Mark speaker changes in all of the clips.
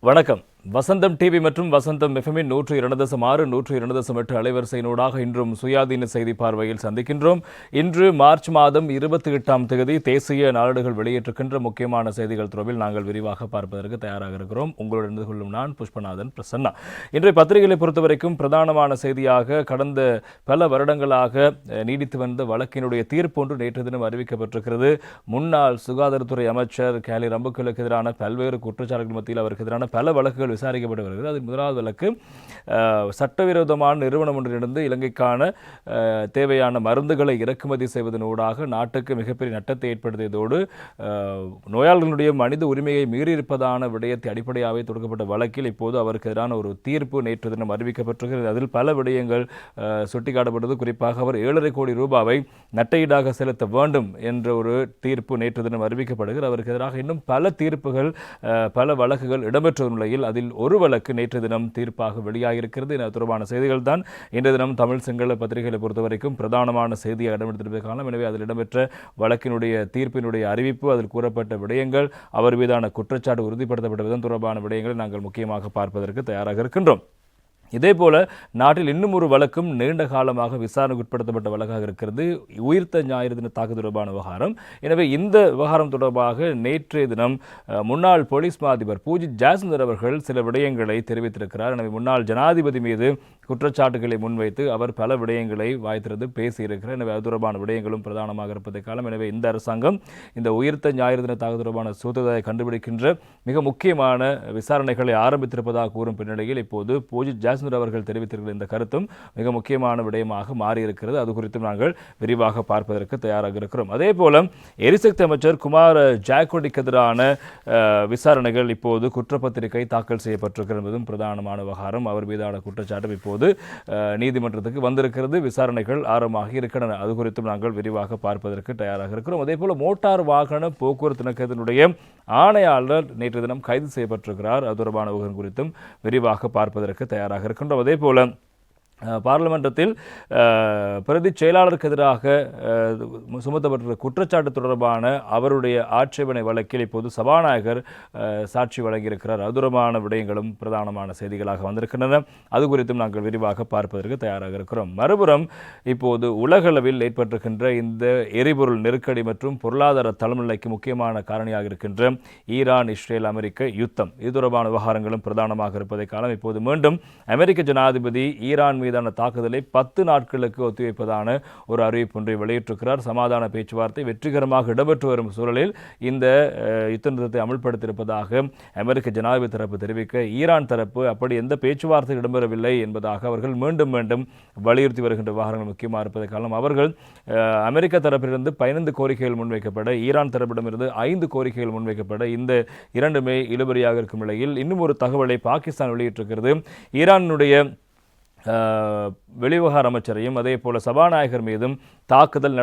Speaker 1: வணக்கம். வசந்தம் டிவி மற்றும் வசந்தம் எஃப்எம்மின் 102.6 102.8 அலைவரிசையினூடாக இன்றும் சுயாதீன செய்தி பார்வையில் சந்திக்கின்றோம். இன்று மார்ச் மாதம் 28ஆம் தேதி தேசிய நாளேடுகள் வெளியிட்டிருக்கின்ற முக்கியமான செய்திகள் தொடர்பில் நாங்கள் விரிவாக பார்ப்பதற்கு தயாராக இருக்கிறோம். உங்களுடன் இருந்து கொள்ளும் நான் புஷ்பநாதன் பிரசன்னா. இன்றைய பத்திரிகைகளை பொறுத்தவரைக்கும் பிரதானமான செய்தியாக கடந்த பல வருடங்களாக நீடித்து வந்த வழக்கினுடைய தீர்ப்பு ஒன்று நேற்று தினம் அறிவிக்கப்பட்டிருக்கிறது. முன்னாள் சுகாதாரத்துறை அமைச்சர் கேலி ரம்புக்களுக்கு எதிரான பல்வேறு குற்றச்சாட்டுகள் மத்தியில் அவருக்கு எதிரான பல வழக்குகள் விசாரிக்கப்பட்டு வருகிறது. அதில் முதலாவது வழக்கு சட்டவிரோதமான நிறுவனம் ஒன்றிலிருந்து இலங்கைக்கான தேவையான மருந்துகளை இறக்குமதி செய்வதனூடாக நாட்டுக்கு மிகப்பெரிய நட்டத்தை ஏற்படுத்தியதோடு நோயாளர்களுடைய மனித உரிமையை மீறியிருப்பதான விடயத்தை அடிப்படையாகவே தொடுக்கப்பட்ட வழக்கில் இப்போது அவருக்கு எதிரான ஒரு தீர்ப்பு நேற்று தினம் அறிவிக்கப்பட்டிருக்கிறது. அதில் பல விடயங்கள் சுட்டிக்காட்டப்பட்டது. குறிப்பாக அவர் 7.5 கோடி ரூபாவை நட்டையீடாக செலுத்த வேண்டும் என்ற ஒரு தீர்ப்பு நேற்று தினம் அறிவிக்கப்படுகிறது. அவருக்கு எதிராக இன்னும் பல தீர்ப்புகள் பல வழக்குகள் இடம்பெற்ற நிலையில் அதில் ஒரு வழக்கு நேற்று தினம் தீர்ப்பாக வெளியாகியிருக்கிறது. இது தொடர்பான செய்திகள் தான் இன்று தினம் தமிழ் சிங்கள பத்திரிகைகளை பொறுத்தவரைக்கும் பிரதானமான செய்தியாக இடம்பெற்றிருப்பதை காணலாம். எனவே அதில் இடம்பெற்ற வழக்கினுடைய தீர்ப்பினுடைய அறிவிப்பு, அதில் கூறப்பட்ட விடயங்கள், அவர் மீதான குற்றச்சாட்டு உறுதிப்படுத்தப்பட்ட விதம் தொடர்பான விடயங்களை நாங்கள் முக்கியமாக பார்ப்பதற்கு தயாராக இருக்கின்றோம். இதேபோல நாட்டில் இன்னும் ஒரு வழக்கும் நீண்ட காலமாக விசாரணைக்கு உட்படுத்தப்பட்ட வழக்காக இருக்கிறது. உயிர்த்த ஞாயிறு தின தாக்குதல் தொடர்பான விவகாரம். எனவே இந்த விவகாரம் தொடர்பாக நேற்றைய தினம் முன்னாள் போலீஸ் மா அதிபர் பூஜித் ஜாஸ்ந்தர் அவர்கள் சில விடயங்களை தெரிவித்திருக்கிறார். எனவே முன்னாள் ஜனாதிபதி மீது குற்றச்சாட்டுகளை முன்வைத்து அவர் பல விடயங்களை வாய்த்திருந்து பேசியிருக்கிறார். எனவே அது தொடர்பான விடயங்களும் பிரதானமாக இருப்பதை காலம். எனவே இந்த அரசாங்கம் இந்த உயிர்த்த ஞாயிறு தின தாக்குதல் தொடர்பான சூத்திரத்தை கண்டுபிடிக்கின்ற மிக முக்கியமான விசாரணைகளை ஆரம்பித்திருப்பதாக கூறும் பின்னணியில் இப்போது பூஜித் ஜாஸ்ந்தர் அவர்கள் தெரிவித்திருக்கிற இந்த கருத்தும் மிக முக்கியமான விடயமாக மாறியிருக்கிறது. அது குறித்தும் நாங்கள் விரிவாக பார்ப்பதற்கு தயாராக இருக்கிறோம். அதே போல எரிசக்தி அமைச்சர் குமார் ஜாக்கோடிக்கு எதிரான விசாரணைகள் இப்போது குற்றப்பத்திரிகை தாக்கல் செய்யப்பட்டிருக்கிறது என்பதும் பிரதானமான விவகாரம். அவர் மீதான குற்றச்சாட்டு இப்போது நீதிமன்றத்துக்கு வந்திருக்கிறது. விசாரணைகள் ஆரம்பமாகி இருக்கின்றன. அது குறித்தும் நாங்கள் விரிவாக பார்ப்பதற்கு தயாராக இருக்கிறோம். அதே போல மோட்டார் வாகன போக்குவரத்து திணைக்களத்தினுடைய ஆணையாளர் நேற்று தினம் கைது செய்யப்பட்டிருக்கிறார். அது தொடர்பான விவகாரம் குறித்தும் விரிவாக பார்ப்பதற்கு தயாராக இருக்கின்றோம். அதே போல பாராளுமன்றத்தில் பிரதி செயலாளருக்கு எதிராக சுமத்தப்பட்டுள்ள குற்றச்சாட்டு தொடர்பான அவருடைய ஆட்சேபனை வழக்கில் இப்போது சபாநாயகர் சாட்சி வழங்கியிருக்கிறார். அதுரமான விடயங்களும் பிரதானமான செய்திகளாக வந்திருக்கின்றன. அது குறித்தும் நாங்கள் விரிவாக பார்ப்பதற்கு தயாராக இருக்கிறோம். மறுபுறம் இப்போது உலகளவில் ஏற்பட்டிருக்கின்ற இந்த எரிபொருள் நெருக்கடி மற்றும் பொருளாதார தலைநிலைக்கு முக்கியமான காரணியாக இருக்கின்ற ஈரான் இஸ்ரேல் அமெரிக்க யுத்தம், இது தொடர்பான விவகாரங்களும் பிரதானமாக இருப்பதை காலம். இப்போது மீண்டும் அமெரிக்க ஜனாதிபதி ஈரான் மீதான தாக்குதலை 10 நாட்களுக்கு ஒத்திவைப்பதான ஒரு அறிவிப்பு ஒன்றை வெளியிட்டிருக்கிறார். சமாதான பேச்சுவார்த்தை வெற்றிகரமாக இடம்பெற்று வரும் சூழலில் இந்த யுத்த நிறுத்தத்தை அமல்படுத்தியிருப்பதாக அமெரிக்க ஜனாதிபதி தரப்பு தெரிவிக்க, ஈரான் தரப்பு அப்படி எந்த பேச்சுவார்த்தை இடம்பெறவில்லை என்பதாக அவர்கள் மீண்டும் மீண்டும் வலியுறுத்தி வருகின்ற விவகாரங்கள் முக்கியமாக இருப்பதை காரணம். அவர்கள் அமெரிக்க தரப்பிலிருந்து 15 கோரிக்கைகள் முன்வைக்கப்பட, ஈரான் தரப்பிடமிருந்து 5 கோரிக்கைகள் முன்வைக்கப்பட, இந்த இரண்டுமே இழுபறியாக இருக்கும் நிலையில் இன்னும் ஒரு தகவலை பாகிஸ்தான் வெளியிட்டிருக்கிறது. ஈரானுடைய வெளிவிவகார அமைச்சரையும் அதே போல சபாநாயகர் மீதும் தாக்குதல்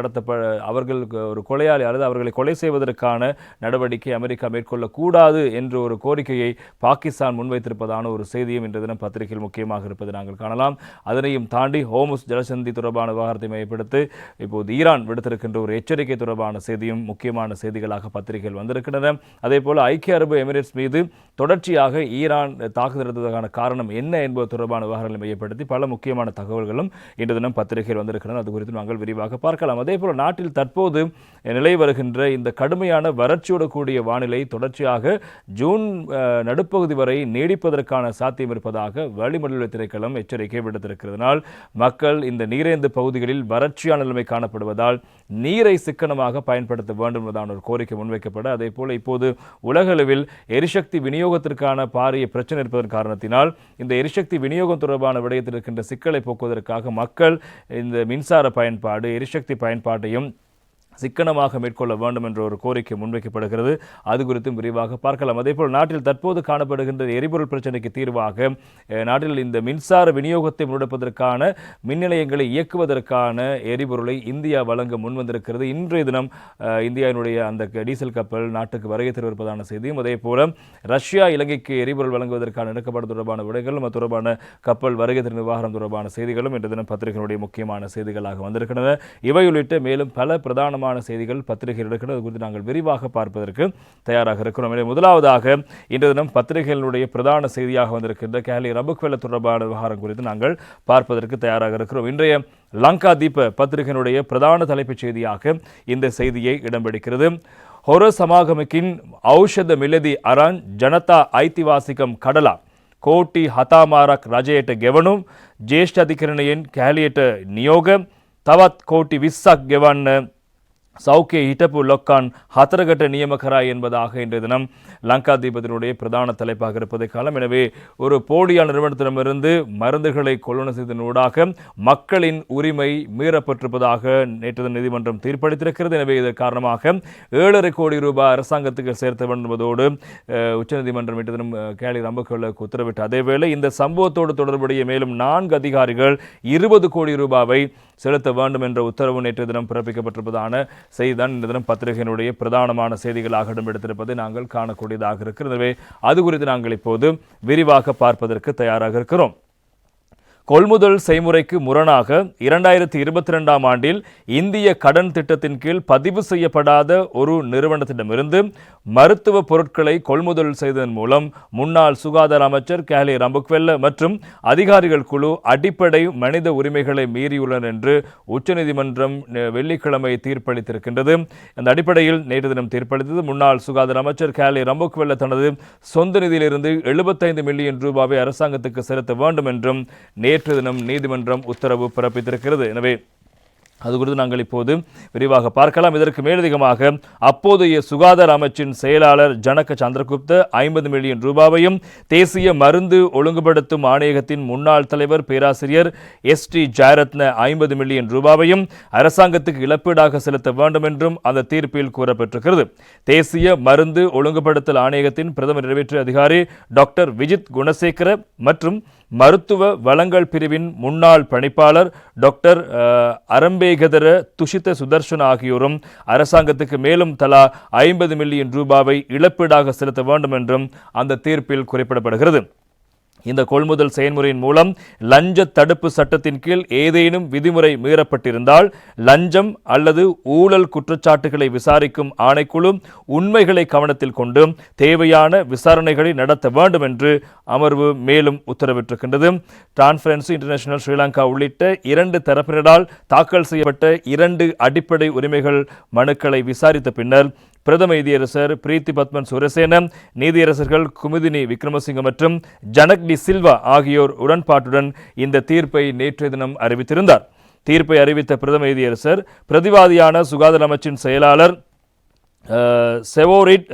Speaker 1: அவர்களுக்கு ஒரு கொலையாளி அல்லது அவர்களை கொலை செய்வதற்கான நடவடிக்கை அமெரிக்கா மேற்கொள்ளக்கூடாது என்ற ஒரு கோரிக்கையை பாகிஸ்தான் முன்வைத்திருப்பதான ஒரு செய்தியும் இன்று தினம் பத்திரிகையில் முக்கியமாக இருப்பதை நாங்கள் காணலாம். அதனையும் தாண்டி ஹோமுஸ் ஜலசந்தி தொடர்பான விவகாரத்தை மையப்படுத்தி இப்போது ஈரான் விடுத்திருக்கின்ற ஒரு எச்சரிக்கை தொடர்பான செய்தியும் முக்கியமான செய்திகளாக பத்திரிகையில் வந்திருக்கின்றன. அதே போல ஐக்கிய அரபு எமிரேட்ஸ் மீது தொடர்ச்சியாக ஈரான் தாக்குதல் நடத்துவதற்கான காரணம் என்ன என்பது தொடர்பான விவகாரங்களை மையப்படுத்தி பல முக்கியமான தகவல்களும் இன்று தினம் பத்திரிகையில் வந்திருக்கின்றன. அது குறித்து நாங்கள் விரிவாக பார்க்கலாம். அதே போல நாட்டில் தற்போது நிலை வருகின்ற இந்த கடுமையான வறட்சியோடு கூடிய வானிலை தொடர்ச்சியாக ஜூன் நடுப்பகுதி வரை நீடிப்பதற்கான சாத்தியம் இருப்பதாக வளிமண்டல திணைக்களம் எச்சரிக்கை விடுத்திருக்கிறதுனால் மக்கள் இந்த நீரேந்து பகுதிகளில் வறட்சியான நிலைமை காணப்படுவதால் நீரை சிக்கனமாக பயன்படுத்த வேண்டும் என்பதான ஒரு கோரிக்கை முன்வைக்கப்பட, அதே போல இப்போது உலகளவில் எரிசக்தி விநியோகத்திற்கான பாரிய பிரச்சனை இருப்பதன் காரணத்தினால் இந்த எரிசக்தி விநியோகம் தொடர்பான விடயத்தில் இருக்கின்ற சிக்கலை போக்குவதற்காக மக்கள் இந்த மின்சார பயன்பாடு, எரிசக்தி பயன்பாட்டையும் சிக்கனமாக மேற்கொள்ள வேண்டும் என்ற ஒரு கோரிக்கை முன்வைக்கப்படுகிறது. அது குறித்தும் விரிவாக பார்க்கலாம். அதேபோல் நாட்டில் தற்போது காணப்படுகின்ற எரிபொருள் பிரச்சனைக்கு தீர்வாக நாட்டில் இந்த மின்சார விநியோகத்தை முன்னெடுப்பதற்கான மின் நிலையங்களை இயக்குவதற்கான எரிபொருளை இந்தியா வழங்க முன்வந்திருக்கிறது. இன்றைய தினம் இந்தியாவினுடைய அந்த டீசல் கப்பல் நாட்டுக்கு வருகை தருவதற்கான செய்தியும், அதே போல ரஷ்யா இலங்கைக்கு எரிபொருள் வழங்குவதற்கான இணக்கப்பாடு தொடர்பான விடைகளும் தொடர்பான கப்பல் வருகை தரும் விவகாரம் தொடர்பான செய்திகளும் இன்று தினம் பத்திரிகையினுடைய முக்கியமான செய்திகளாக வந்திருக்கின்றன. இவை உள்ளிட்ட மேலும் பல பிரதானமான முக்கியமான செய்திகள் பத்திரிகையில் இருக்கிறது. அது குறித்து நாங்கள் விரிவாக பார்ப்பதற்கு தயாராக இருக்கிறோம். எனவே முதலாவதாக இன்று தினம் பத்திரிகைகளுடைய பிரதான செய்தியாக வந்திருக்கின்ற கேலி ரம்புக்வெல்ல தொடர்பான விவகாரம் குறித்து நாங்கள் பார்ப்பதற்கு தயாராக இருக்கிறோம். இன்றைய லங்கா தீப பத்திரிகையினுடைய பிரதான தலைப்புச் செய்தியாக இந்த செய்தியை இடம்பிடிக்கிறது. ஹொர சமாகமக்கின் ஔஷத மிலதி அரான் ஜனதா ஐதிவாசிகம் கடலா கோட்டி ஹதாமாரக் ரஜයට ගෙවනුම් ජේෂ්ඨ අධිකරණයෙන් කැලියට නියෝග තවත් கோட்டி 20ක් ගෙවන්න சௌக்கிய හිටපු ලොක්කන් 4කට நியம කරයි என்பதாக இன்றைய தினம் லங்கா தீபத்தினுடைய பிரதான தலைப்பாக இருப்பதை காலம். எனவே ஒரு போலியான நிறுவனத்திடமிருந்து மருந்துகளை கொள்வன செய்தனூடாக மக்களின் உரிமை மீறப்பட்டிருப்பதாக நேற்று நீதிமன்றம் தீர்ப்பளித்திருக்கிறது. எனவே இதன் காரணமாக 7.5 கோடி ரூபாய் அரசாங்கத்துக்கு சேர்த்த வேண்டும் என்பதோடு உச்சநீதிமன்றம் நேற்று தினம் கேலி ரம்புக்வெல்லுக்கு உத்தரவிட்ட அதேவேளை இந்த சம்பவத்தோடு தொடர்புடைய மேலும் 4 அதிகாரிகள் 20 கோடி ரூபாவை செலுத்த வேண்டும் என்ற உத்தரவு நேற்று தினம் பிறப்பிக்கப்பட்டிருப்பதான செய்திதான் இந்த தினம் பத்திரிகையினுடைய பிரதானமான செய்திகளாக இடம்பெடுத்திருப்பதை நாங்கள் காணக்கூடியதாக இருக்கிறது. எனவே அது குறித்து நாங்கள் இப்போது விரிவாக பார்ப்பதற்கு தயாராக இருக்கிறோம். கொள்முதல் செய்முறைக்கு முரணாக 2022ஆம் ஆண்டில் இந்திய கடன் திட்டத்தின் கீழ் பதிவு செய்யப்படாத ஒரு நிறுவனத்திடமிருந்து மருத்துவ பொருட்களை கொள்முதல் செய்ததன் மூலம் முன்னாள் சுகாதார அமைச்சர் கேலி ரம்புக்வெல்ல மற்றும் அதிகாரிகள் குழு அடிப்படை மனித உரிமைகளை மீறியுள்ளனர் என்று உச்சநீதிமன்றம் வெள்ளிக்கிழமை தீர்ப்பளித்திருக்கின்றது. அந்த அடிப்படையில் நேற்று தினம் தீர்ப்பளித்தது. முன்னாள் சுகாதார அமைச்சர் கேலி ரம்புக்வெல்ல தனது சொந்த நிதியிலிருந்து 75 மில்லியன் ரூபாவை அரசாங்கத்துக்கு செலுத்த வேண்டும் என்றும் நேற்று தினம் நீதிமன்றம் உத்தரவு பிறப்பித்திருக்கிறது. எனவே அது குறித்து நாங்கள் இப்போது விரிவாக பார்க்கலாம். இதற்கு மேலதிகமாக அப்போதைய சுகாதார அமைச்சின் செயலாளர் ஜனக சந்திரகுப்த 50 மில்லியன் ரூபாவையும் தேசிய மருந்து ஒழுங்குபடுத்தும் ஆணையகத்தின் முன்னாள் தலைவர் பேராசிரியர் ST ஜெயரத்ன 50 மில்லியன் ரூபாவையும் அரசாங்கத்துக்கு இழப்பீடாக செலுத்த வேண்டும் என்றும் அந்த தீர்ப்பில் கூறப்பட்டிருக்கிறது. தேசிய மருந்து ஒழுங்குபடுத்தல் ஆணையகத்தின் பிரதம நிறைவேற்று அதிகாரி டாக்டர் விஜித் குணசேகர மற்றும் மருத்துவ வளங்கள் பிரிவின் முன்னாள் பணிப்பாளர் டாக்டர் அரம்பேகதர துஷித சுதர்ஷன் ஆகியோரும் அரசாங்கத்துக்கு மேலும் தலா 50 மில்லியன் ரூபாவை இழப்பீடாக செலுத்த வேண்டும் என்றும் அந்த தீர்ப்பில் குறிப்பிடப்படுகிறது. இந்த கொள்முதல் செயல்முறையின் மூலம் லஞ்ச தடுப்பு சட்டத்தின் கீழ் ஏதேனும் விதிமுறை மீறப்பட்டிருந்தால் லஞ்சம் அல்லது ஊழல் குற்றச்சாட்டுகளை விசாரிக்கும் ஆணைக்குழு உண்மைகளை கவனத்தில் கொண்டு தேவையான விசாரணைகளை நடத்த வேண்டும் என்று அமர்வு மேலும் உத்தரவிட்டிருக்கின்றது. டிரான்ஸ்பரன்சி இன்டர்நேஷனல் ஸ்ரீலங்கா உள்ளிட்ட 2 தரப்பினரால் தாக்கல் செய்யப்பட்ட 2 அடிப்படை உரிமைகள் மனுக்களை விசாரித்த பின்னர் பிரதம நீதியரசர் பிரீத்தி பத்மன் சுரசேன, நீதியரசர்கள் குமுதினி விக்ரமசிங்க மற்றும் ஜனக் டி சில்வா ஆகியோர் உடன்பாட்டுடன் இந்த தீர்ப்பை நேற்றைய தினம் அறிவித்திருந்தார். தீர்ப்பை அறிவித்த பிரதம நீதியரசர் பிரதிவாதியான சுகாதார அமைச்சின் செயலாளர் செவோரிட்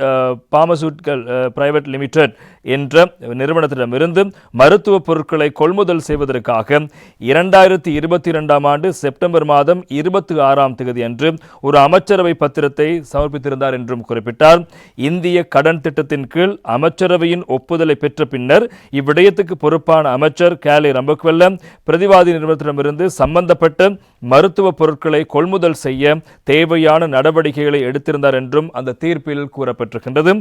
Speaker 1: பார்மசூட்டிக்கல் பிரைவேட் லிமிடெட் என்ற நிறுவனத்திடமிருந்து மருத்துவ பொருட்களை கொள்முதல் செய்வதற்காக 2022ஆம் ஆண்டு செப்டம்பர் மாதம் 26ஆம் தேதி அன்று ஒரு அமைச்சரவை பத்திரத்தை சமர்ப்பித்திருந்தார் என்றும் குறிப்பிட்டார். இந்திய கடன் திட்டத்தின் கீழ் அமைச்சரவையின் ஒப்புதலை பெற்ற பின்னர் இவ்விடயத்துக்கு பொறுப்பான அமைச்சர் கேலி ரம்புக்வெல்ல பிரதிவாதி நிறுவனத்திடமிருந்து சம்பந்தப்பட்ட மருத்துவ பொருட்களை கொள்முதல் செய்ய தேவையான நடவடிக்கைகளை எடுத்திருந்தார் என்றும் அந்த தீர்ப்பில் கூறப்பட்டிருக்கின்றது.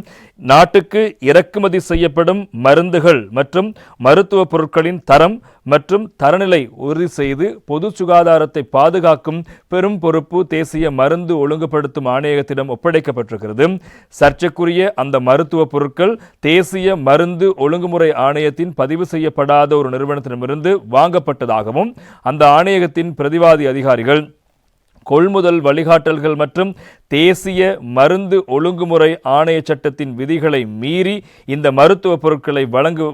Speaker 1: நாட்டுக்கு இறக்குமதி செய்யப்படும் மருந்துகள் மற்றும் மருத்துவ பொருட்களின் தரம் மற்றும் தரநிலை உறுதி செய்து பொது சுகாதாரத்தை பாதுகாக்கும் பெரும் பொறுப்பு தேசிய மருந்து ஒழுங்குபடுத்தும் ஆணையகத்திடம் ஒப்படைக்கப்பட்டிருக்கிறது. சர்ச்சைக்குரிய அந்த மருத்துவ பொருட்கள் தேசிய மருந்து ஒழுங்குமுறை ஆணையத்தின் பதிவு செய்யப்படாத ஒரு நிறுவனத்திடமிருந்து வாங்கப்பட்டதாகவும் அந்த ஆணையகத்தின் பிரதிவாதி அதிகாரிகள் கொள்முதல் வழிகாட்டல்கள் மற்றும் தேசிய மருந்து ஒழுங்குமுறை ஆணைய சட்டத்தின் விதிகளை மீறி இந்த மருத்துவ பொருட்களை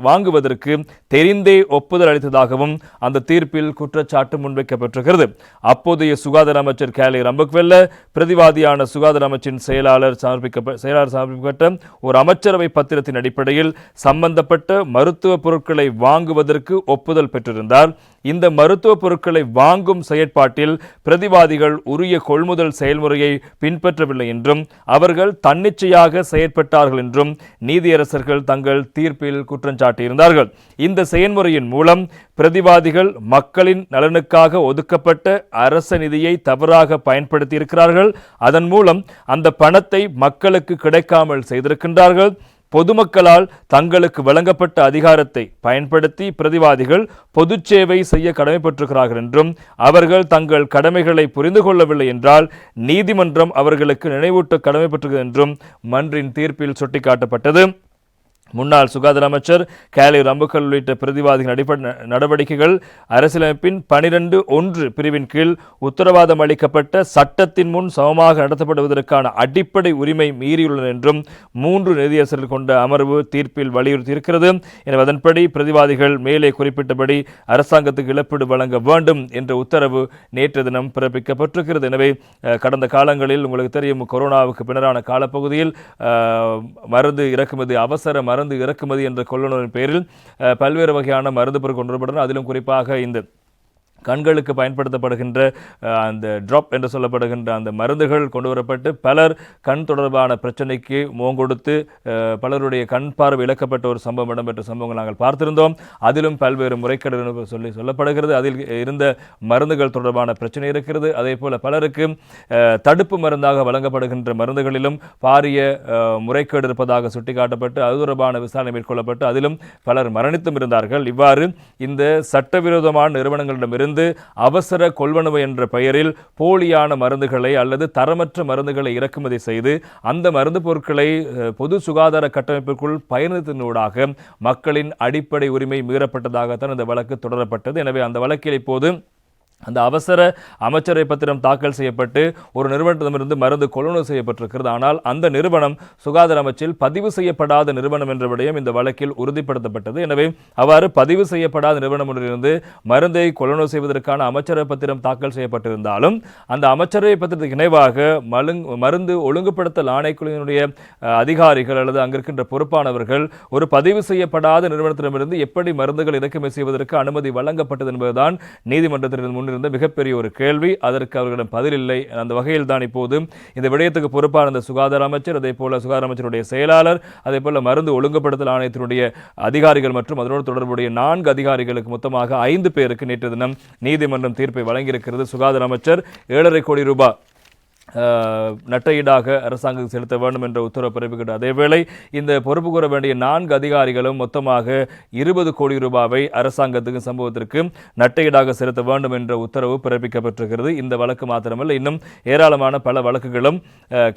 Speaker 1: வாங்குவதற்கு தெரிந்தே ஒப்புதல் அளித்ததாகவும் அந்த தீர்ப்பில் குற்றச்சாட்டு முன்வைக்கப்பட்டிருக்கிறது. அப்போதைய சுகாதார அமைச்சர் கேலி ரம்புக்வெல்ல பிரதிவாதியான சுகாதார அமைச்சின் செயலாளர் சமர்ப்பிக்கப்பட்ட ஒரு அமைச்சரவை பத்திரத்தின் அடிப்படையில் சம்பந்தப்பட்ட மருத்துவ பொருட்களை வாங்குவதற்கு ஒப்புதல் பெற்றிருந்தார். இந்த மருத்துவ பொருட்களை வாங்கும் செயற்பாட்டில் பிரதிவாதிகள் உரிய கொள்முதல் செயல்முறையை பின்பற்றவில்லை என்றும் அவர்கள் தன்னிச்சையாக செயற்பட்டார்கள் என்றும் நீதியரசர்கள் தங்கள் தீர்ப்பில் குற்றம் சாட்டியிருந்தார்கள். இந்த செயல்முறையின் மூலம் பிரதிவாதிகள் மக்களின் நலனுக்காக ஒதுக்கப்பட்ட அரச நிதியை தவறாக பயன்படுத்தியிருக்கிறார்கள். அதன் மூலம் அந்த பணத்தை மக்களுக்கு கிடைக்காமல் செய்திருக்கின்றார்கள். பொதுமக்களால் தங்களுக்கு வழங்கப்பட்ட அதிகாரத்தை பயன்படுத்தி பிரதிவாதிகள் பொது சேவை செய்ய கடமைப்பட்டிருக்கிறார்கள் என்றும் அவர்கள் தங்கள் கடமைகளை புரிந்து கொள்ளவில்லை என்றால் நீதிமன்றம் அவர்களுக்கு நினைவூட்ட கடமைப்பட்டிருக்கிறது என்றும் மன்றின் தீர்ப்பில் சுட்டிக்காட்டப்பட்டது. முன்னாள் சுகாதார அமைச்சர் கேலி ரம்புக்கள் உள்ளிட்ட பிரதிவாதிகளின் அடிப்படை நடவடிக்கைகள் அரசியலமைப்பின் 12(1) பிரிவின் கீழ் உத்தரவாதம் அளிக்கப்பட்ட சட்டத்தின் முன் சமமாக நடத்தப்படுவதற்கான அடிப்படை உரிமை மீறியுள்ளன என்றும் 3 நீதியரசர்கள் கொண்ட அமர்வு தீர்ப்பில் வலியுறுத்தியிருக்கிறது. எனவே அதன்படி பிரதிவாதிகள் மேலே குறிப்பிட்டபடி அரசாங்கத்துக்கு இழப்பீடு வழங்க வேண்டும் என்ற உத்தரவு நேற்று தினம் பிறப்பிக்கப்பட்டிருக்கிறது. எனவே கடந்த காலங்களில் உங்களுக்கு தெரியும், கொரோனாவுக்கு பின்னரான காலப்பகுதியில் மருந்து இறக்குமதி அவசர மருந்து இறக்குமதி என்ற கொள்ளுணர்வின் பேரில் பல்வேறு வகையான மருந்து பொருட்கள் கொண்டு வரப்பட்டன. அதிலும் குறிப்பாக இந்த கண்களுக்கு பயன்படுத்தப்படுகின்ற அந்த ட்ராப் என்று சொல்லப்படுகின்ற அந்த மருந்துகள் கொண்டு வரப்பட்டு பலர் கண் தொடர்பான பிரச்சனைக்கு முகங்கொடுத்து பலருடைய கண் பார்வை இழக்கப்பட்ட ஒரு சம்பவம் இடம்பெற்ற சம்பவங்கள் நாங்கள் பார்த்திருந்தோம். அதிலும் பல்வேறு முறைகேடு சொல்லப்படுகிறது. அதில் இருந்த மருந்துகள் தொடர்பான பிரச்சனை இருக்கிறது. அதே போல பலருக்கு தடுப்பு மருந்தாக வழங்கப்படுகின்ற மருந்துகளிலும் பாரிய முறைகேடு இருப்பதாக சுட்டிக்காட்டப்பட்டு அது தொடர்பான விசாரணை மேற்கொள்ளப்பட்டு அதிலும் பலர் மரணித்தும் இருந்தார்கள். இவ்வாறு இந்த சட்டவிரோதமான நிறுவனங்களிடமிருந்து அவசர கொள்வனவு என்ற பெயரில் போலியான மருந்துகளை அல்லது தரமற்ற மருந்துகளை இறக்குமதி செய்து அந்த மருந்து பொருட்களை பொது சுகாதார கட்டமைப்பிற்குள் பயணித்ததனூடாக மக்களின் அடிப்படை உரிமை மீறப்பட்டதாகத்தான் இந்த வழக்கு தொடரப்பட்டது. எனவே அந்த வழக்கில் இப்போது அந்த அவசர அமைச்சரை பத்திரம் தாக்கல் செய்யப்பட்டு ஒரு நிறுவனத்திடமிருந்து மருந்து கொள்வனவு செய்யப்பட்டிருக்கிறது. ஆனால் அந்த நிறுவனம் சுகாதார அமைச்சில் பதிவு செய்யப்படாத நிறுவனம் என்ற விடயம் இந்த வழக்கில் உறுதிப்படுத்தப்பட்டது. எனவே அவ்வாறு பதிவு செய்யப்படாத நிறுவனம் ஒன்றிலிருந்து மருந்தை கொள்வனவு செய்வதற்கான அமைச்சரை பத்திரம் தாக்கல் செய்யப்பட்டிருந்தாலும் அந்த அமைச்சரை பத்திரத்துக்கு இணைவாக மருந்து ஒழுங்குபடுத்தல் ஆணைக்குழுவினுடைய அதிகாரிகள் அல்லது அங்கிருக்கின்ற பொறுப்பானவர்கள் ஒரு பதிவு செய்யப்படாத நிறுவனத்திடமிருந்து எப்படி மருந்துகள் இறக்குமதி செய்வதற்கு அனுமதி வழங்கப்பட்டது என்பதுதான் நீதிமன்றத்திற்கு முன் இருந்த மிகப்பெரிய ஒரு கேள்வி. அதற்கு அவர்களிடம் பதில் இல்லை. அந்த வகையில் தான் இப்போது இந்த விடயத்துக்கு பொறுப்பான இந்த சுகாதார அமைச்சர், அதே போல சுகாதார அமைச்சருடைய செயலாளர், அதே போல மருந்து ஒழுங்குபடுத்தல் ஆணையத்தினுடைய அதிகாரிகள் மற்றும் அதனோடு தொடர்புடைய 4 அதிகாரிகளுக்கு மொத்தமாக 5 பேருக்கு நேற்று தினம் நீதிமன்றம் தீர்ப்பை வழங்கியிருக்கிறது. சுகாதார அமைச்சர் 7.5 கோடி ரூபாய் நட்டையீடாக அரசாங்கத்துக்கு செலுத்த வேண்டும் என்ற உத்தரவு பிறப்பிக்கப்பட்ட அதேவேளை இந்த பொறுப்பு கூற வேண்டிய 4 அதிகாரிகளும் மொத்தமாக 20 கோடி ரூபாவை அரசாங்கத்துக்கு சம்பவத்திற்கு நட்டையீடாக செலுத்த வேண்டும் என்ற உத்தரவு பிறப்பிக்கப்பட்டிருக்கிறது. இந்த வழக்கு மாத்திரமல்ல, இன்னும் ஏராளமான பல வழக்குகளும்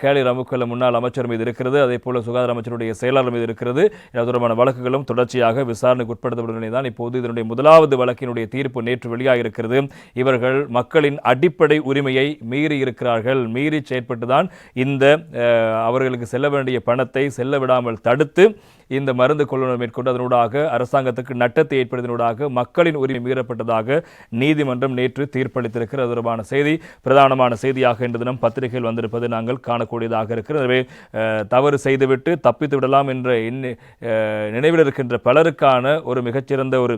Speaker 1: கேலி ரம்புக்கள் முன்னாள் அமைச்சர் மீது இருக்கிறது. அதே போல சுகாதார அமைச்சருடைய செயலாளர் மீது இருக்கிறது. தொடர்பான வழக்குகளும் தொடர்ச்சியாக விசாரணைக்கு உட்படுத்தப்படும் தான் இப்போது இதனுடைய முதலாவது வழக்கினுடைய தீர்ப்பு நேற்று வெளியாகிருக்கிறது. இவர்கள் மக்களின் அடிப்படை உரிமையை மீறி இருக்கிறார்கள். மீறி செயற்பட்டுதான் இந்த அவர்களுக்கு செல்ல வேண்டிய பணத்தை செல்ல விடாமல் தடுத்து இந்த மருந்து கொள்வனவு மேற்கொண்டு அதனூடாக அரசாங்கத்துக்கு நட்டத்தை ஏற்படுத்தினூடாக மக்களின் உரிமை மீறப்பட்டதாக நீதிமன்றம் நேற்று தீர்ப்பளித்திருக்கிறது. தொடர்பான செய்தி பிரதானமான செய்தியாக இன்று தினம் பத்திரிகையில் வந்திருப்பது நாங்கள் காணக்கூடியதாக இருக்கிறது. எனவே தவறு செய்துவிட்டு தப்பித்து விடலாம் என்ற நினைவில் இருக்கின்ற பலருக்கான ஒரு மிகச்சிறந்த ஒரு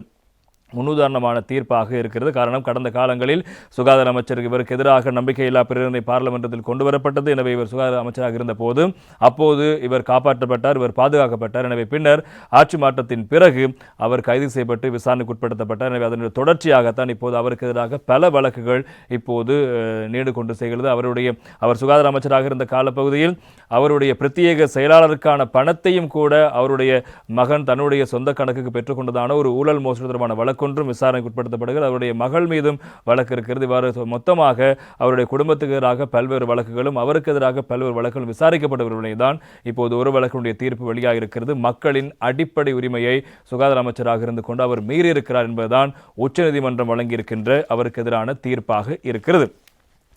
Speaker 1: முன்னுதாரணமான தீர்ப்பாக இருக்கிறது. காரணம், கடந்த காலங்களில் சுகாதார அமைச்சருக்கு இவருக்கு எதிராக நம்பிக்கையில்லா பிரேரணை பார்லிமென்றத்தில் கொண்டு வரப்பட்டது. எனவே இவர் சுகாதார அமைச்சராக இருந்த போது அப்போது இவர் காப்பாற்றப்பட்டார், இவர் பாதுகாக்கப்பட்டார். எனவே பின்னர் ஆட்சி மாற்றத்தின் பிறகு அவர் கைது செய்யப்பட்டு விசாரணைக்கு உட்படுத்தப்பட்டார். எனவே அதனுடைய தொடர்ச்சியாகத்தான் இப்போது அவருக்கு எதிராக பல வழக்குகள் இப்போது நீண்டு கொண்டு செல்கிறது. அவர் சுகாதார அமைச்சராக இருந்த காலப்பகுதியில் அவருடைய பிரத்யேக செயலாளருக்கான பணத்தையும் கூட அவருடைய மகன் தன்னுடைய சொந்த கணக்குக்கு பெற்றுக்கொண்டதான ஒரு ஊழல் மோசடி தொடர்பான வழக்கு ஒன்றும் விசாரணைக்கு உட்படுத்தப்படுகிறது. அவருடைய மகள் மீதும் வழக்கு இருக்கிறது. இவ்வாறு மொத்தமாக அவருடைய குடும்பத்துக்கு எதிராக பல்வேறு வழக்குகளும் அவருக்கு எதிராக பல்வேறு வழக்குகளும் விசாரிக்கப்பட்டவர்களை தான் இப்போது ஒரு வழக்கினுடைய தீர்ப்பு வெளியாக இருக்கிறது. மக்களின் அடிப்படை உரிமையை சுகாதார அமைச்சராக இருந்து கொண்டு அவர் மீறியிருக்கிறார் என்பதுதான் உச்சநீதிமன்றம் வழங்கியிருக்கின்ற அவருக்கு எதிரான தீர்ப்பாக இருக்கிறது.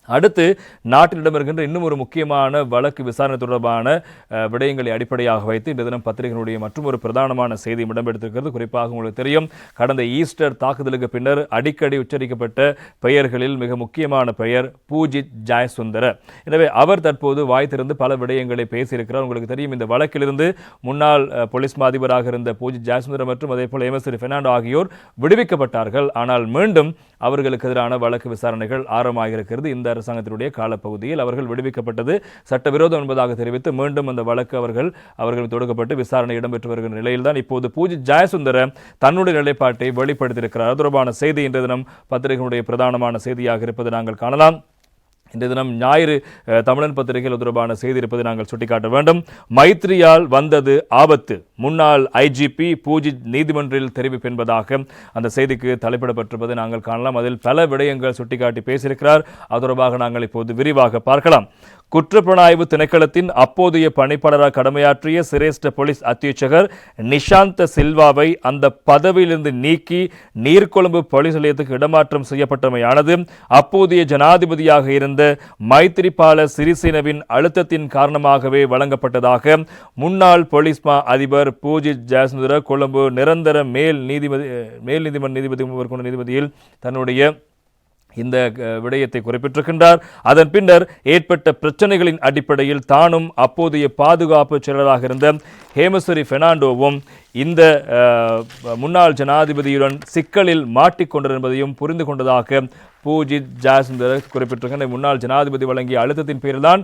Speaker 1: அடுத்து நாட்டிலிடம் இருக்கின்ற இன்னும் ஒரு முக்கியமான வழக்கு விசாரணை தொடர்பான விடயங்களை அடிப்படையாக வைத்து இன்று தினம் பத்திரிகையினுடைய மற்றும் ஒரு பிரதானமான செய்தி இடம்பெற்றிருக்கிறது. குறிப்பாக உங்களுக்கு தெரியும், கடந்த ஈஸ்டர் தாக்குதலுக்கு பின்னர் அடிக்கடி உச்சரிக்கப்பட்ட பெயர்களில் மிக முக்கியமான பெயர் பூஜித் ஜெயசுந்தர. எனவே அவர் தற்போது வாய் திறந்து பல விடயங்களை பேசியிருக்கிறார். உங்களுக்கு தெரியும், இந்த வழக்கிலிருந்து முன்னாள் போலீஸ் அதிபராக இருந்த பூஜித் ஜெயசுந்தர மற்றும் அதே போல எம்எஸ் பெர்னாண்டோ ஆகியோர் விடுவிக்கப்பட்டார்கள். ஆனால் மீண்டும் அவர்களுக்கு எதிரான வழக்கு விசாரணைகள் ஆரம்பமாகியிருக்கிறது. இந்த அரசாங்கத்தினுடைய காலப்பகுதியில் அவர்கள் விடுவிக்கப்பட்டது சட்டவிரோதம் என்பதாக தெரிவித்து மீண்டும் அந்த வழக்கு அவர்கள் தொடுக்கப்பட்டு விசாரணை இடம்பெற்று வருகிற நிலையில்தான் இப்போது பூஜித் ஜெயசுந்தர தன்னுடைய நிலைப்பாட்டை வெளிப்படுத்தியிருக்கிறார். தொடர்பான செய்தி இன்று தினம் பத்திரிகையினுடைய பிரதானமான செய்தியாக இருப்பது நாங்கள் காணலாம். இன்றைய தினம் ஞாயிறு தமிழன் பத்திரிகையில் தொடர்பான செய்தி இருப்பதை நாங்கள் சுட்டிக்காட்ட வேண்டும். மைத்ரியால் வந்தது ஆபத்து, முன்னாள் ஐஜிபி பூஜித் நீதிமன்றில் தெரிவிப்பு என்பதாக அந்த செய்திக்கு தலைப்பிடப்பட்டிருப்பதை நாங்கள் காணலாம். அதில் பல விடயங்கள் சுட்டிக்காட்டி பேசியிருக்கிறார். அது தொடர்பாக நாங்கள் இப்போது விரிவாக பார்க்கலாம். குற்றப்புலனாய்வு திணைக்களத்தின் அப்போதைய பணிப்பாளராக கடமையாற்றிய சிரேஷ்ட போலீஸ் அத்தியட்சகர் நிஷாந்த சில்வாவை அந்த பதவியிலிருந்து நீக்கி நீர்கொழும்பு போலீஸ் நிலையத்துக்கு இடமாற்றம் செய்யப்பட்டமையானது அப்போதைய ஜனாதிபதியாக இருந்த மைத்ரிபால சிறிசேனவின் அழுத்தத்தின் காரணமாகவே வழங்கப்பட்டதாக முன்னாள் போலீஸ் மா அதிபர் பூஜித் ஜயசுந்தர கொழும்பு நிரந்தர மேல் நீதிபதியில் தன்னுடைய இந்த விடயத்தை குறிப்பிட்டிருக்கின்றார். அதன் பின்னர் ஏற்பட்ட பிரச்சனைகளின் அடிப்படையில் தானும் அப்போதைய பாதுகாப்பு செயலராக இருந்த ஹேமஸ்வரி பெர்னாண்டோவும் இந்த முன்னாள் ஜனாதிபதியுடன் சிக்கலில் மாட்டிக்கொண்டார் என்பதையும் புரிந்து கொண்டதாக பூஜித் ஜயசுந்தர் குறிப்பிட்டிருக்கின்ற முன்னாள் ஜனாதிபதி வழங்கிய அழுத்தத்தின் பேரில் தான்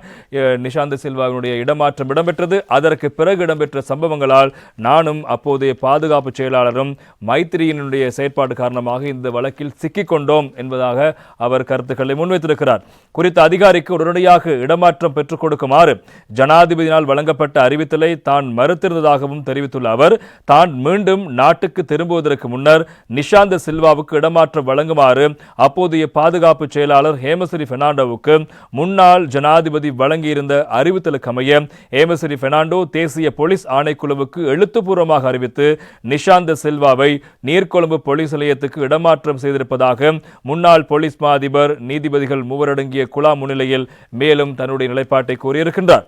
Speaker 1: நிஷாந்த சில்வாவினுடைய இடமாற்றம் இடம்பெற்றது. அதற்கு பிறகு இடம்பெற்ற சம்பவங்களால் நானும் அப்போதைய பாதுகாப்பு செயலாளரும் மைத்திரியினுடைய செயற்பாடு காரணமாக இந்த வழக்கில் சிக்கிக்கொண்டோம் என்பதாக அவர் கருத்துக்களை முன்வைத்திருக்கிறார். குறித்த அதிகாரிக்கு உடனடியாக இடமாற்றம் பெற்றுக் கொடுக்குமாறு ஜனாதிபதியினால் வழங்கப்பட்ட அறிவித்தலை தான் மறுத்திருந்ததாகவும் தெரிவித்துள்ள அவர் தான் மீண்டும் நாட்டுக்கு திரும்புவதற்கு முன்னர் நிஷாந்த சில்வாவுக்கு இடமாற்றம் வழங்குமாறு அப்போதைய பாதுகாப்பு செயலாளர் ஹேமஸ்வரி பெர்னாண்டோவுக்கு முன்னாள் ஜனாதிபதி வழங்கியிருந்த அறிவித்தலுக்கு அமைய ஹேமஸ்வரி பெர்னாண்டோ தேசிய போலீஸ் ஆணைக்குழுவுக்கு எழுத்துப்பூர்வமாக அறிவித்து நிஷாந்த சில்வாவை நீர்கொழும்பு போலீஸ் நிலையத்துக்கு இடமாற்றம் செய்திருப்பதாக முன்னாள் போலீஸ் மா அதிபர் நீதிபதிகள் மூவரடங்கிய குழா முன்னிலையில் மேலும் தன்னுடைய நிலைப்பாட்டை கூறியிருக்கின்றார்.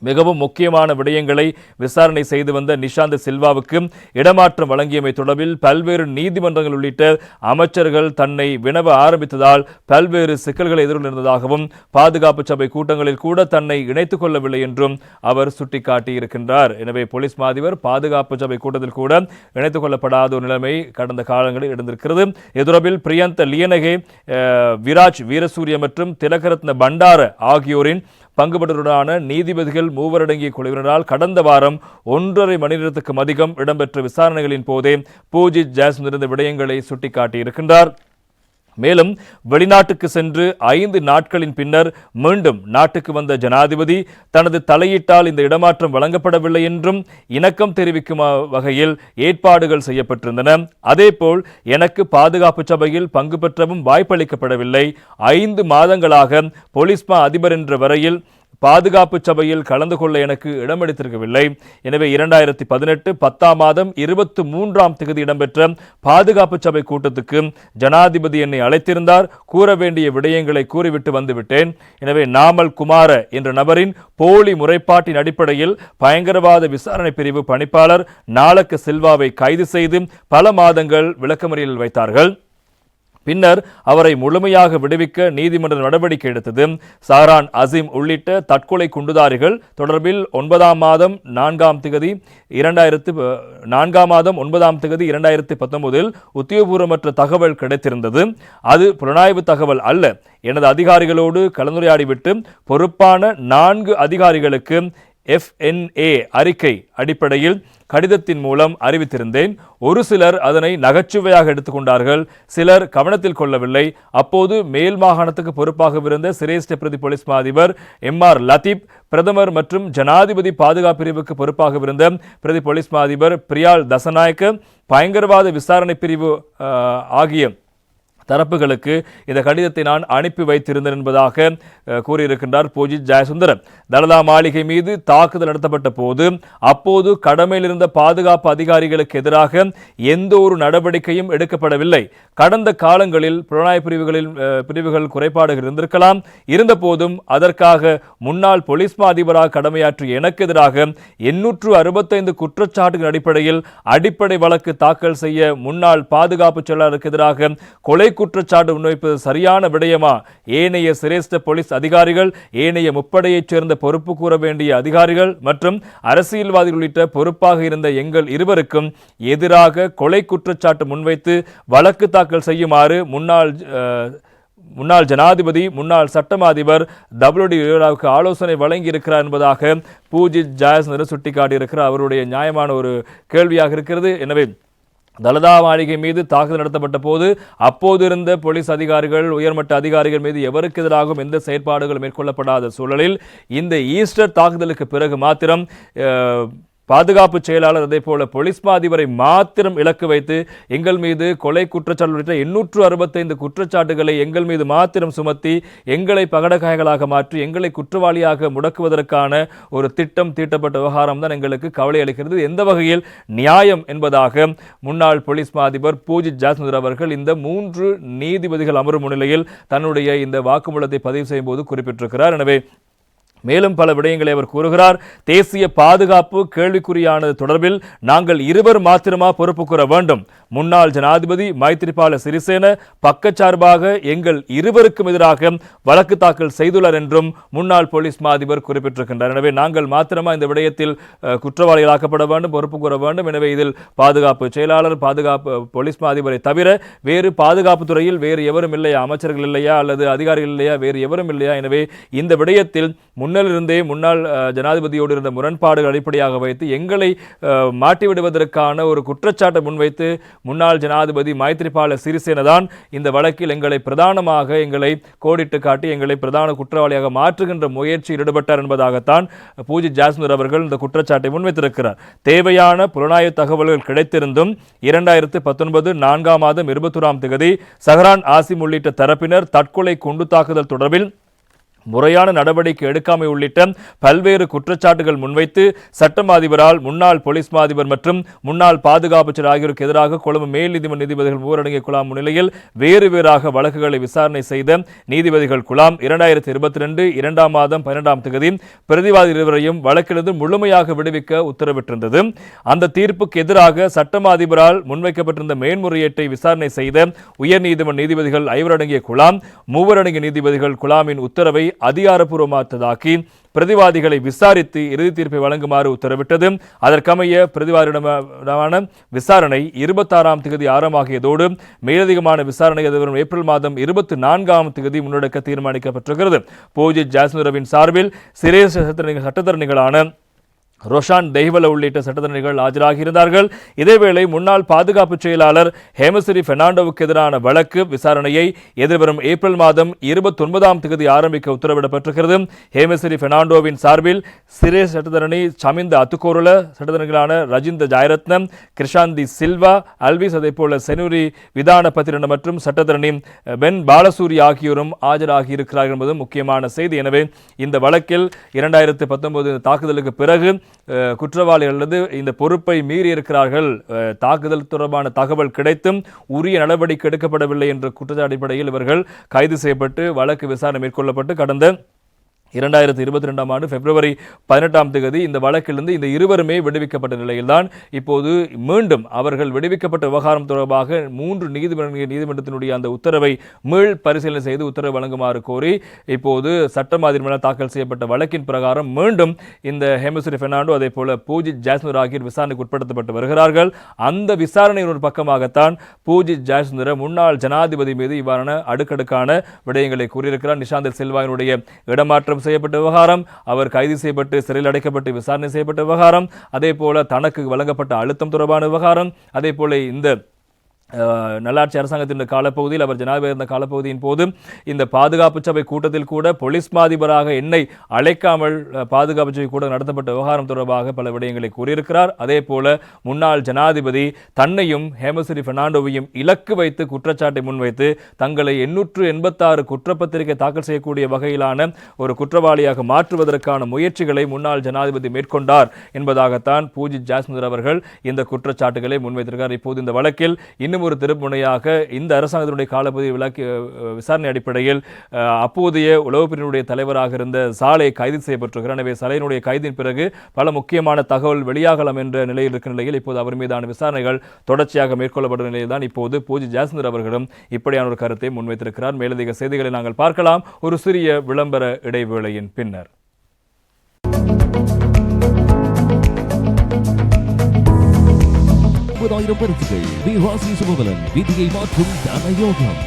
Speaker 1: மிகவும் முக்கியமான விடயங்களை விசாரணை செய்து வந்த நிஷாந்த சில்வாவுக்கு இடமாற்றம் வழங்கியமை தொடர்பில் பல்வேறு நீதிமன்றங்கள் உள்ளிட்ட அமைச்சர்கள் தன்னை வினவ ஆரம்பித்ததால் பல்வேறு சிக்கல்களை எதிர்கொண்டிருந்ததாகவும் பாதுகாப்பு சபை கூட்டங்களில் கூட தன்னை இணைத்துக் கொள்ளவில்லை என்றும் அவர் சுட்டிக்காட்டியிருக்கின்றார். எனவே போலீஸ் மாதிபர் பாதுகாப்பு சபை கூட்டத்தில் கூட இணைத்துக் கொள்ளப்படாத ஒரு நிலைமை கடந்த காலங்களில் இருந்திருக்கிறது. இது தொடர்பில் பிரியந்த லியனகே, விராஜ் வீரசூரிய மற்றும் திலகரத்ன பண்டார ஆகியோரின் பங்குபற்றுடனான நீதிபதிகள் மூவரடங்கிய குழுவினரால் கடந்த வாரம் 1.5 மணி நேரத்துக்கும் அதிகம் இடம்பெற்ற விசாரணைகளின் போதே பூஜித் ஜயசுந்தர் இந்த விடயங்களை சுட்டிக்காட்டியிருக்கின்றார். மேலும் வெளிநாட்டுக்கு சென்று 5 நாட்களின் பின்னர் மீண்டும் நாட்டுக்கு வந்த ஜனாதிபதி தனது தலையீட்டால் இந்த இடமாற்றம் வழங்கப்படவில்லை என்றும் இணக்கம் தெரிவிக்கும் வகையில் ஏற்பாடுகள் செய்யப்பட்டிருந்தன. அதேபோல் எனக்கு பாதுகாப்பு சபையில் பங்கு பெற்றவும் வாய்ப்பளிக்கப்படவில்லை. 5 மாதங்களாக போலீஸ் மா அதிபர் என்ற வரையில் பாதுகாப்பு சபையில் கலந்து கொள்ள எனக்கு இடமளித்திருக்கவில்லை. எனவே 2018 10ஆம் மாதம் 23ஆம் தேதி இடம்பெற்ற பாதுகாப்பு சபை கூட்டத்துக்கு ஜனாதிபதி என்னை அழைத்திருந்தார். கூற வேண்டிய விடயங்களை கூறிவிட்டு வந்துவிட்டேன். எனவே நாமல் குமார என்ற நபரின் போலி முறைப்பாட்டின் அடிப்படையில் பயங்கரவாத விசாரணை பிரிவு பணிப்பாளர் நாலக்க சில்வாவை கைது செய்து பல மாதங்கள் விளக்கமறியலில் வைத்தார்கள். பின்னர் அவரை முழுமையாக விடுவிக்க நீதிமன்ற நடவடிக்கை எடுத்தது. சாரான் அசீம் உள்ளிட்ட தற்கொலை குண்டுதாரிகள் தொடர்பில் 9ஆம் மாதம் 4ஆம் தேதி 2019 உத்தியோகபூர்வமற்ற தகவல் கிடைத்திருந்தது. அது புலனாய்வு தகவல் அல்ல. எனது அதிகாரிகளோடு கலந்துரையாடிவிட்டு பொறுப்பான 4 அதிகாரிகளுக்கு FNA அறிக்கை அடிப்படையில் கடிதத்தின் மூலம் அறிவித்திருந்தேன். ஒரு சிலர் அதனை நகைச்சுவையாக எடுத்துக்கொண்டார்கள், சிலர் கவனத்தில் கொள்ளவில்லை. அப்போது மேல் மாகாணத்துக்கு பொறுப்பாக இருந்த சிரேஷ்ட பிரதி போலீஸ் மா அதிபர் MR லத்தீப், பிரதமர் மற்றும் ஜனாதிபதி பாதுகாப்பு பிரிவுக்கு பொறுப்பாக இருந்த பிரதி போலீஸ் மா அதிபர் பிரியால் தசநாயக்க, பயங்கரவாத விசாரணை பிரிவு ஆகிய தரப்புகளுக்கு இந்த கடிதத்தை நான் அனுப்பி வைத்திருந்தேன் என்பதாக கூறியிருக்கின்றார் பூஜித் ஜயசுந்தர். தலதா மாளிகை மீது தாக்குதல் நடத்தப்பட்ட போது அப்போது கடமையில் இருந்த பாதுகாப்பு அதிகாரிகளுக்கு எதிராக எந்த ஒரு நடவடிக்கையும் எடுக்கப்படவில்லை. கடந்த காலங்களில் புலனாய்வு பிரிவுகள் குறைபாடுகள் இருந்திருக்கலாம். இருந்த போதும் அதற்காக முன்னாள் போலீஸ் மா அதிபராக கடமையாற்றிய எனக்கு எதிராக 865 குற்றச்சாட்டுகள் அடிப்படையில் அடிப்படை வழக்கு தாக்கல் செய்ய முன்னாள் பாதுகாப்பு செயலாளருக்கு எதிராக கொலை குற்றச்சாட்டு முன்வைப்பது சரியான விடயமா? ஏனைய சிரேஷ்ட போலீஸ் அதிகாரிகள், ஏனைய முப்படையைச் சேர்ந்த பொறுப்பு கூற வேண்டிய அதிகாரிகள் மற்றும் அரசியல்வாதிகள் உள்ளிட்ட பொறுப்பாக இருந்த எங்கள் இருவருக்கும் எதிராக கொலை குற்றச்சாட்டு முன்வைத்து வழக்கு தாக்கல் செய்யுமாறு முன்னாள் ஜனாதிபதி, முன்னாள் சட்டமா அதிபர் WD ஆலோசனை வழங்கி இருக்கிறார் என்பதாக பூஜித் ஜயசுந்தர் சுட்டிக்காட்டியிருக்கிறார். அவருடைய நியாயமான ஒரு கேள்வியாக இருக்கிறது. எனவே தலதா மாளிகை மீது தாக்குதல் நடத்தப்பட்ட போது அப்போது இருந்த போலீஸ் அதிகாரிகள் உயர்மட்ட அதிகாரிகள் மீது எவருக்கு எதிராகவும் எந்த செயற்பாடுகளும் மேற்கொள்ளப்படாத சூழலில் இந்த ஈஸ்டர் தாக்குதலுக்கு பிறகு மாத்திரம் பாதுகாப்பு செயலாளர் அதே போல போலீஸ் அதிபரை மாத்திரம் இலக்கு வைத்து எங்கள் மீது கொலை குற்றச்சாட்டு உள்ளிட்ட 865 குற்றச்சாட்டுகளை எங்கள் மீது மாத்திரம் சுமத்தி எங்களை பகடக்காய்களாக மாற்றி எங்களை குற்றவாளியாக முடக்குவதற்கான ஒரு திட்டம் தீட்டப்பட்ட விவகாரம் தான் எங்களுக்கு கவலை அளிக்கிறது. எந்த வகையில் நியாயம் என்பதாக முன்னாள் போலீஸ் அதிபர் பூஜித் ஜாஸ்முதர் அவர்கள் இந்த 3 நீதிபதிகள் அமரும் முன்னிலையில் தன்னுடைய இந்த வாக்குமூலத்தை பதிவு செய்யும் போது குறிப்பிட்டிருக்கிறார். எனவே மேலும் பல விடயங்களை அவர் கூறுகிறார். தேசிய பாதுகாப்பு கேள்விக்குறியானது தொடர்பில் நாங்கள் இருவர் மாத்திரமா பொறுப்பு கூற வேண்டும். முன்னாள் ஜனாதிபதி மைத்ரிபால சிறிசேன பக்கச்சார்பாக எங்கள் இருவருக்கும் எதிராக வழக்கு தாக்கல் செய்துள்ளார் என்றும் முன்னாள் போலீஸ் அதிபர் குறிப்பிட்டிருக்கின்றார். எனவே நாங்கள் மாத்திரமா இந்த விடயத்தில் குற்றவாளிகளாக்கப்பட வேண்டும், பொறுப்பு கூற வேண்டும். எனவே இதில் பாதுகாப்பு செயலாளர், பாதுகாப்பு போலீஸ் அதிபரை தவிர வேறு பாதுகாப்பு துறையில் வேறு எவரும் இல்லையா, அமைச்சர்கள் இல்லையா அல்லது அதிகாரிகள் இல்லையா, வேறு எவரும் இல்லையா? எனவே இந்த விடயத்தில் முன்னிலிருந்தே முன்னாள் ஜனாதிபதியோடு இருந்த முரண்பாடுகள் அடிப்படையாக வைத்து எங்களை மாட்டிவிடுவதற்கான ஒரு குற்றச்சாட்டை முன்வைத்து முன்னாள் ஜனாதிபதி மைத்ரிபால சிறிசேன தான் இந்த வழக்கில் எங்களை பிரதானமாக கோடிட்டு காட்டி எங்களை பிரதான குற்றவாளியாக மாற்றுகின்ற முயற்சியில் ஈடுபட்டார் என்பதாகத்தான் பூஜித் ஜாஸ்முதர் அவர்கள் இந்த குற்றச்சாட்டை முன்வைத்திருக்கிறார். தேவையான புலனாய்வு தகவல்கள் கிடைத்திருந்தும் 2019 4ஆம் மாதம் 21ஆம் தேதி சஹ்ரான் ஆசிம் உள்ளிட்ட தரப்பினர் தற்கொலை குண்டு தாக்குதல் தொடர்பில் முறையான நடவடிக்கை எடுக்காமை உள்ளிட்ட பல்வேறு குற்றச்சாட்டுகள் முன்வைத்து சட்டம் அதிபரால் முன்னாள் போலீஸ் அதிபர் மற்றும் முன்னாள் பாதுகாப்பு செயலர் ஆகியோருக்கு எதிராக கொழும்பு மேல் நீதிமன்ற நீதிபதிகள் மூவரடங்கிய குழாம் முன்னிலையில் வேறு வேறாக வழக்குகளை விசாரணை செய்த நீதிபதிகள் குழாம் 2022 2ஆம் மாதம் 12ஆம் தேதி பிரதிவாதி இருவரையும் வழக்கிலிருந்து முழுமையாக விடுவிக்க உத்தரவிட்டிருந்தது. அந்த தீர்ப்புக்கு எதிராக சட்டம் அதிபரால் முன்வைக்கப்பட்டிருந்த மேன்முறையீட்டை விசாரணை செய்த உயர்நீதிமன்ற நீதிபதிகள் ஐவரடங்கிய குழாம் மூவரடங்கிய நீதிபதிகள் குழாமின் உத்தரவை அதிகாரப்பூர்வமானதாக்கி பிரதிவாதிகளை விசாரித்து இறுதி தீர்ப்பை வழங்குமாறு உத்தரவிட்டது. அதற்கமைய பிரதிவாதியிடமான விசாரணை 26ஆம் தேதி ஆரம்பமாகியதோடு மேலதிகமான விசாரணை எதிர்வரும் ஏப்ரல் மாதம் 24ஆம் தேதி முன்னெடுக்க தீர்மானிக்கப்பட்டிருக்கிறது. பூஜித் ஜாஸ்முதரின் சார்பில் சிரேஷ்ட சட்டத்தரணிகளான ரோஷான் தெய்வல உள்ளிட்ட சட்டத்தரணிகள் ஆஜராகியிருந்தார்கள். இதேவேளை முன்னாள் பாதுகாப்பு செயலாளர் ஹேமசிறி பெர்னாண்டோவுக்கு எதிரான வழக்கு விசாரணையை எதிர்வரும் ஏப்ரல் மாதம் 29ஆம் தேதி ஆரம்பிக்க உத்தரவிடப்பட்டிருக்கிறது. ஹேமசிறி பெர்னாண்டோவின் சார்பில் சிரே சட்டத்தரணி சமிந்த அத்துக்கோருல, சட்டத்தரணிகளான ரஜிந்த ஜாயரத்னம், கிருஷாந்தி சில்வா, அல்விஸ் அதேபோல செனூரி விதான பத்திரன் மற்றும் சட்டத்தரணி பென் பாலசூரி ஆகியோரும் ஆஜராகியிருக்கிறார்கள் என்பது முக்கியமான செய்தி. எனவே இந்த வழக்கில் 2019 தாக்குதலுக்கு பிறகு குற்றவாளிகள் அல்லது இந்த பொறுப்பை மீறி இருக்கிறார்கள், தாக்குதல் தொடர்பான தகவல் கிடைத்தும் உரிய நடவடிக்கை எடுக்கப்படவில்லை என்ற குற்றச்சாட்டு அடிப்படையில் இவர்கள் கைது செய்யப்பட்டு வழக்கு விசாரணை மேற்கொள்ளப்பட்டு கடந்த 2022ஆம் ஆண்டு பிப்ரவரி 18ஆம் தேதி இந்த வழக்கிலிருந்து இந்த இருவருமே விடுவிக்கப்பட்ட நிலையில்தான் இப்போது மீண்டும் அவர்கள் விடுவிக்கப்பட்ட விவகாரம் தொடர்பாக 3 நீதிமன்றத்தினுடைய அந்த உத்தரவை மீள் பரிசீலனை செய்து உத்தரவு வழங்குமாறு கோரி இப்போது சட்டமாதிரிமன்றம் தாக்கல் செய்யப்பட்ட வழக்கின் பிரகாரம் மீண்டும் இந்த ஹேமசிறி பெர்னாண்டோ அதே போல பூஜித் ஜாஸ்முதர் ஆகியோர் விசாரணைக்கு உட்படுத்தப்பட்டு வருகிறார்கள். அந்த விசாரணையின் ஒரு பக்கமாகத்தான் பூஜித் ஜாஸ்முதர் முன்னாள் ஜனாதிபதி மீது இவ்வாறான அடுக்கடுக்கான விடயங்களை கூறியிருக்கிறார். நிஷாந்த சில்வாவினுடைய இடமாற்றம் செய்யப்பட்ட விவகாரம், அவர் கைது செய்யப்பட்டு சிறையில் அடைக்கப்பட்டு விசாரணை செய்யப்பட்ட விவகாரம், அதே போல தனக்கு வழங்கப்பட்ட அழுத்தம் தொடர்பான விவகாரம், அதே போல இந்த நல்லாட்சி அரசாங்கத்தின் காலப்பகுதியில் அவர் ஜனாதிபதி இருந்த காலப்பகுதியின் போது இந்த பாதுகாப்பு சபை கூட்டத்தில் கூட போலீஸ் அதிபராக என்னை அழைக்காமல் பாதுகாப்பு சபை கூட நடத்தப்பட்ட விவகாரம் தொடர்பாக பல விடயங்களை கூறியிருக்கிறார். அதே போல முன்னாள் ஜனாதிபதி தன்னையும் ஹேமசிறி பெர்னாண்டோவையும் இலக்கு வைத்து குற்றச்சாட்டை முன்வைத்து தங்களை 886 குற்றப்பத்திரிகை தாக்கல் செய்யக்கூடிய வகையிலான ஒரு குற்றவாளியாக மாற்றுவதற்கான முயற்சிகளை முன்னாள் ஜனாதிபதி மேற்கொண்டார் என்பதாகத்தான் பூஜித் ஜாஸ்முதர் அவர்கள் இந்த குற்றச்சாட்டுகளை முன்வைத்திருக்கிறார். இப்போது இந்த வழக்கில் இன்னும் ஒரு திருப்புமுனையாக இந்த அரசாங்கத்தினுடைய காலப்பகுதி விசாரணை அடிப்படையில் அப்போதைய உளவு பிரிவினுடைய தலைவராக இருந்த சாலை கைது செய்யப்பட்டிருக்கிறார். எனவே சாலையினுடைய கைதின் பிறகு பல முக்கியமான தகவல் வெளியாகலாம் என்ற நிலையில் இருக்கிற நிலையில் இப்போது அவர் மீதான விசாரணைகள் தொடர்ச்சியாக மேற்கொள்ளப்படும் நிலையில் தான் இப்போது பூஜித் ஜாஸ்முதர் அவர்களும் இப்படியான ஒரு கருத்தை முன்வைத்திருக்கிறார். மேலதிக செய்திகளை நாங்கள் பார்க்கலாம் ஒரு சிறிய விளம்பர இடைவேளையின் பின்னர்.
Speaker 2: 30,000 பரிசுகள் விவாசி சுமவலன் விதியை மாற்றும் தனயோகம்.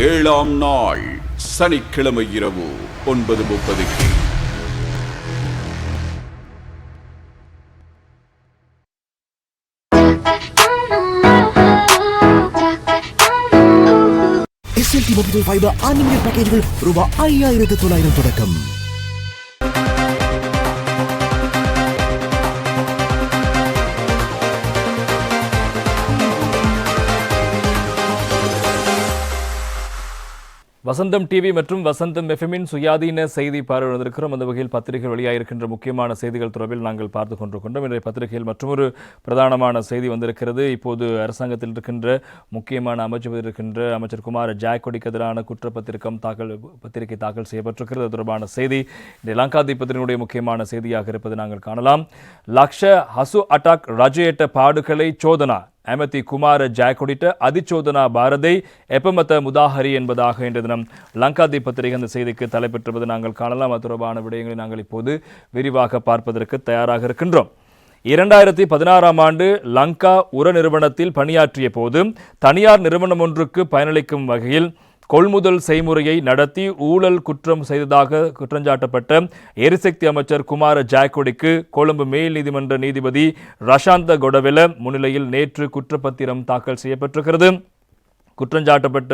Speaker 3: 7ஆம் நாள் சனிக்கிழமை இரவு 9:30க்கு.
Speaker 4: SLT Mobility Fiber Unlimited பேக்கேஜ்கள் ரூபாய் 5900 தொடக்கம்.
Speaker 1: வசந்தம் டிவி மற்றும் வசந்தம் எஃப்எம்மின் சுயாதீன செய்தி பார்வையிட்டிருக்கிறோம். அந்த வகையில் பத்திரிகை வெளியாகிருக்கின்ற முக்கியமான செய்திகள் தொடர்பில் நாங்கள் பார்த்து கொண்டிருக்கின்றோம். இன்றைய பத்திரிகையில் மற்றொரு பிரதானமான செய்தி வந்திருக்கிறது. இப்போது அரசாங்கத்தில் இருக்கின்ற முக்கியமான அமைச்சர் இருக்கின்ற அமைச்சர் குமார ஜாக்கொடிக்கு எதிரான பத்திரிகை தாக்கல் செய்யப்பட்டிருக்கிறது. அது தொடர்பான செய்தி இந்த லங்காதீபத்தினுடைய முக்கியமான செய்தியாக இருப்பதை நாங்கள் காணலாம். லக்ஷ ஹசு அட்டாக் ரஜயட்ட பாடுகளை சோதனா ඇමති කුමාර ජයකොඩිට அதிச்சோதனா பாரதை எப்பமத்த முதாஹரி என்பதாக இன்று தினம் லங்காதீப் பத்திரிகை அந்த செய்திக்கு தலைப்பெற்றுவது நாங்கள் காணலாம். அது தொடர்பான விடயங்களை நாங்கள் இப்போது விரிவாக பார்ப்பதற்கு தயாராக இருக்கின்றோம். 2016ஆம் ஆண்டு லங்கா உர நிறுவனத்தில் பணியாற்றிய போது தனியார் நிறுவனம் ஒன்றுக்கு பயனளிக்கும் வகையில் கொள்முதல் செய்முறையை நடத்தி ஊழல் குற்றம் செய்ததாக குற்றஞ்சாட்டப்பட்ட எரிசக்தி அமைச்சர் குமார ஜாக்கொடிக்கு கொழும்பு மேல் நீதிமன்ற நீதிபதி ரஷாந்த கொடவெல முன்னிலையில் நேற்று குற்றப்பத்திரம் தாக்கல் செய்யப்பட்டிருக்கிறது. குற்றஞ்சாட்டப்பட்ட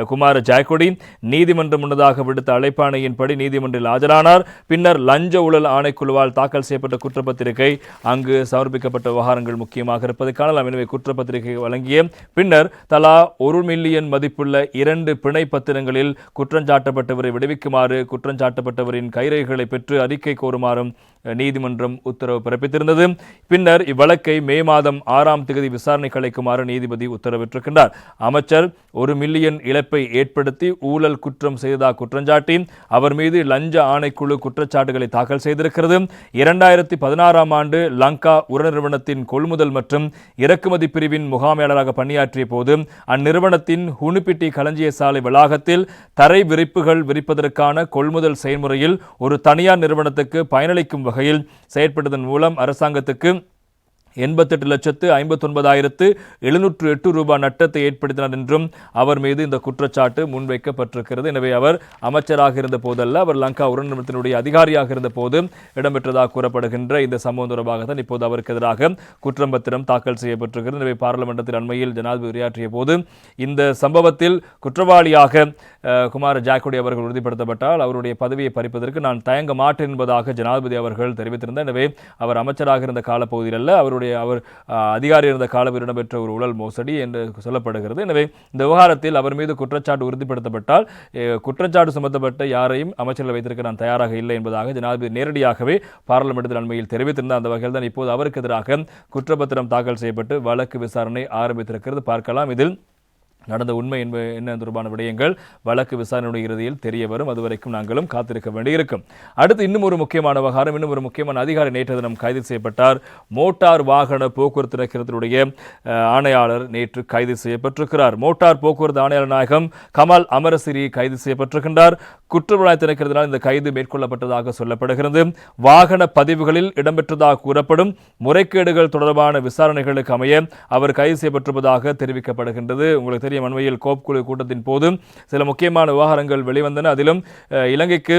Speaker 1: குமார ஜாக்கொடி நீதிமன்றம் முன்னதாக விடுத்த அழைப்பாணையின்படி நீதிமன்றில் ஆஜரானார். பின்னர் லஞ்ச ஊழல் ஆணைக்குழுவால் தாக்கல் செய்யப்பட்ட குற்றப்பத்திரிகை அங்கு சமர்ப்பிக்கப்பட்ட விவகாரங்கள் முக்கியமாக இருப்பதை காணலாம். எனவே குற்றப்பத்திரிகை வழங்கிய பின்னர் தலா 1 மில்லியன் மதிப்புள்ள 2 பிணை பத்திரங்களில் குற்றஞ்சாட்டப்பட்டவரை விடுவிக்குமாறு குற்றஞ்சாட்டப்பட்டவரின் கைரேகைகளை பெற்று அறிக்கை கோருமாறும் நீதிமன்றம் உத்தரவு பிறப்பித்திருந்தது. பின்னர் இவ்வழக்கை மே மாதம் 6ஆம் தேதி விசாரணைக்கு அளிக்குமாறு நீதிபதி உத்தரவிட்டிருக்கின்றார். அமைச்சர் 1 மில்லியன் இழப்பை ஏற்படுத்தி ஊழல் குற்றம் செய்ததாக குற்றஞ்சாட்டி அவர் மீது லஞ்ச ஆணைக்குழு குற்றச்சாட்டுகளை தாக்கல் செய்திருக்கிறது. 2016ஆம் ஆண்டு லங்கா உர நிறுவனத்தின் கொள்முதல் மற்றும் இறக்குமதி பிரிவின் முகாமையாளராக பணியாற்றிய போது அந்நிறுவனத்தின் ஹுனுப்பிட்டி களஞ்சிய சாலை வளாகத்தில் தரை விரிப்புகள் விரிப்பதற்கான கொள்முதல் செயல்முறையில் ஒரு தனியார் நிறுவனத்துக்கு பயனளிக்கும் வகையில் செயற்பட்டதன் மூலம் அரசாங்கத்துக்கு 88,59,708 ரூபாய் நட்டத்தை ஏற்படுத்தினார் என்றும் அவர் மீது இந்த குற்றச்சாட்டு முன்வைக்கப்பட்டிருக்கிறது. எனவே அவர் அமைச்சராக இருந்த போதல்ல, அவர் லங்கா உர நிறுவனத்தினுடைய அதிகாரியாக இருந்த போது இடம்பெற்றதாக கூறப்படுகின்ற இந்த சம்பவம் தொடர்பாகத்தான் இப்போது அவருக்கு எதிராக குற்றம் பத்திரம் தாக்கல் செய்யப்பட்டிருக்கிறது. எனவே பாராளுமன்றத்தில் அண்மையில் ஜனாதிபதி உரையாற்றிய போது இந்த சம்பவத்தில் குற்றவாளியாக குமார ஜாக்கொடி அவர்கள் உறுதிப்படுத்தப்பட்டால் அவருடைய பதவியை பறிப்பதற்கு நான் தயங்க மாட்டேன் என்பதாக ஜனாதிபதி அவர்கள் தெரிவித்திருந்தார். எனவே அவர் அமைச்சராக இருந்த காலப்பகுதியில் அல்ல, அவர் அதிகாரி இருந்த காலத்தில் இடம்பெற்ற ஒரு ஊழல் மோசடி என்று சொல்லப்படுகிறது. எனவே இந்த விவகாரத்தில் அவர் மீது குற்றச்சாட்டு உறுதிப்படுத்தப்பட்டால் குற்றச்சாட்டு சுமத்தப்பட்ட யாரையும் அமைச்சர்கள் வைத்திருக்க நான் தயாராக இல்லை என்பதாக ஜனாதிபதி நேரடியாகவே பாராளுமன்றத்தில் அண்மையில் தெரிவித்திருந்தார். அந்த வகையில் தான் இப்போது அவருக்கு எதிராக குற்றப்பத்திரம் தாக்கல் செய்யப்பட்டு வழக்கு விசாரணை ஆரம்பித்திருக்கிறது. பார்க்கலாம் இதில் நடந்த உண்மை என்ன தொடர்பான விடயங்கள் வழக்கு விசாரணையுடைய இறுதியில் தெரிய வரும். அதுவரைக்கும் நாங்களும் காத்திருக்க வேண்டியிருக்கும். அடுத்து இன்னும் ஒரு முக்கியமான விவகாரம், இன்னும் ஒரு முக்கியமான அதிகாரி நேற்று தினம் கைது செய்யப்பட்டார். மோட்டார் வாகன போக்குவரத்து திணைக்களத்தினுடைய ஆணையாளர் நேற்று கைது செய்யப்பட்டிருக்கிறார். மோட்டார் போக்குவரத்து ஆணையாளர் நாயகம் கமல் அமரசிறி கைது செய்யப்பட்டிருக்கின்றார். குற்றப்புலனாய்வு திணைக்களத்தினால் இந்த கைது மேற்கொள்ளப்பட்டதாக சொல்லப்படுகிறது. வாகன பதிவுகளில் இடம்பெற்றதாக கூறப்படும் முறைகேடுகள் தொடர்பான விசாரணைகளுக்கு அமைய அவர் கைது செய்யப்பட்டிருப்பதாக தெரிவிக்கப்படுகின்றது. உங்களுக்கு தெரியும், அண்மையில் கோப் குழு கூட்டத்தின் போது சில முக்கியமான விவகாரங்கள் வெளிவந்தன. அதிலும் இலங்கைக்கு